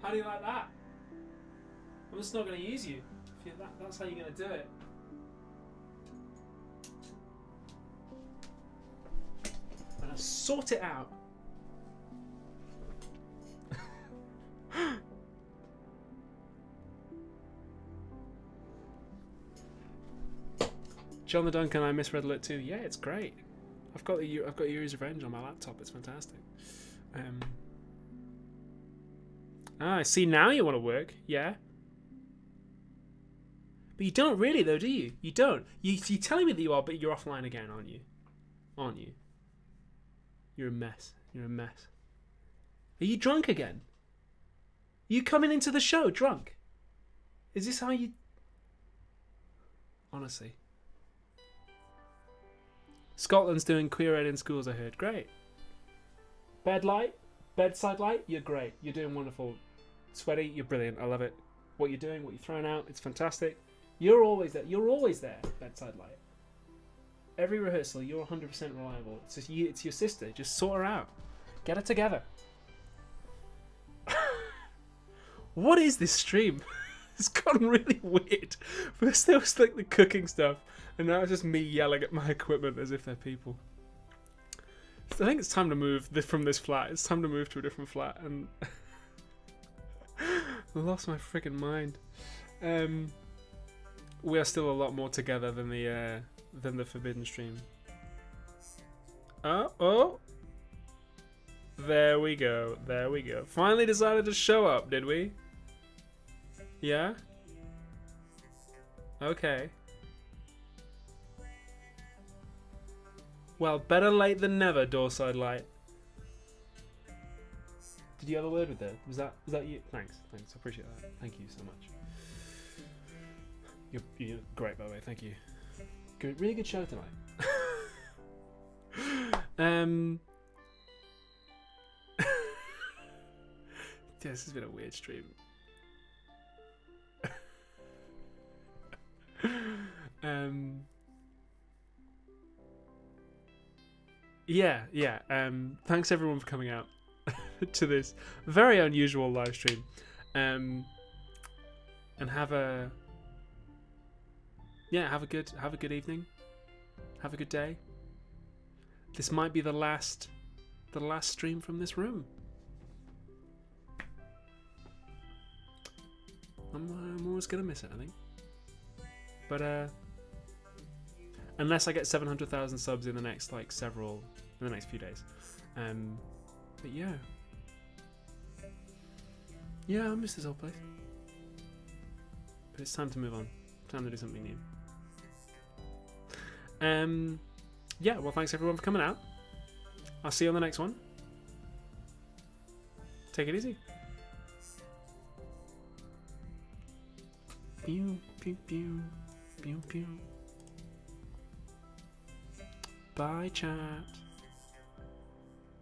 How do you like that? I'm just not gonna use you. If that's how you're gonna do it. I'm gonna sort it out. John the Duncan, I miss Red Alert 2. Yeah, it's great. I've got Yuri's Revenge on my laptop. It's fantastic. I see. Now you want to work, yeah. But you don't really, though, do you? You don't. You're telling me that you are, but you're offline again, aren't you? Aren't you? You're a mess. You're a mess. Are you drunk again? Are you coming into the show drunk? Is this how you... Honestly. Scotland's doing queer ed in schools, I heard. Great. Bed light? Bedside light, you're great. You're doing wonderful. Sweaty, you're brilliant. I love it. What you're doing, what you're throwing out, it's fantastic. You're always there. You're always there, bedside light. Every rehearsal, you're 100% reliable. It's just you, it's your sister. Just sort her out. Get her together. What is this stream? It's gotten really weird. First there was like the cooking stuff, and now it's just me yelling at my equipment as if they're people. So I think it's time to move from this flat. It's time to move to a different flat, and I lost my freaking mind. We are still a lot more together than the Forbidden stream. Oh, there we go. There we go. Finally decided to show up, did we? Yeah? Okay. Well, better late than never, Doorside Light. Did you have a word with that? Was that you? Thanks. I appreciate that. Thank you so much. You're great, by the way. Thank you. Good, really good show tonight. Yeah, this has been a weird stream. Yeah. Thanks everyone for coming out to this very unusual live stream. And have a good evening. Have a good day. This might be the last stream from this room. I'm always gonna miss it, I think. But unless I get 700,000 subs in the next few days. But yeah, I miss this old place. But it's time to move on. Time to do something new. Yeah, well, thanks everyone for coming out. I'll see you on the next one. Take it easy. Pew, pew, pew, pew, pew. Bye, chat.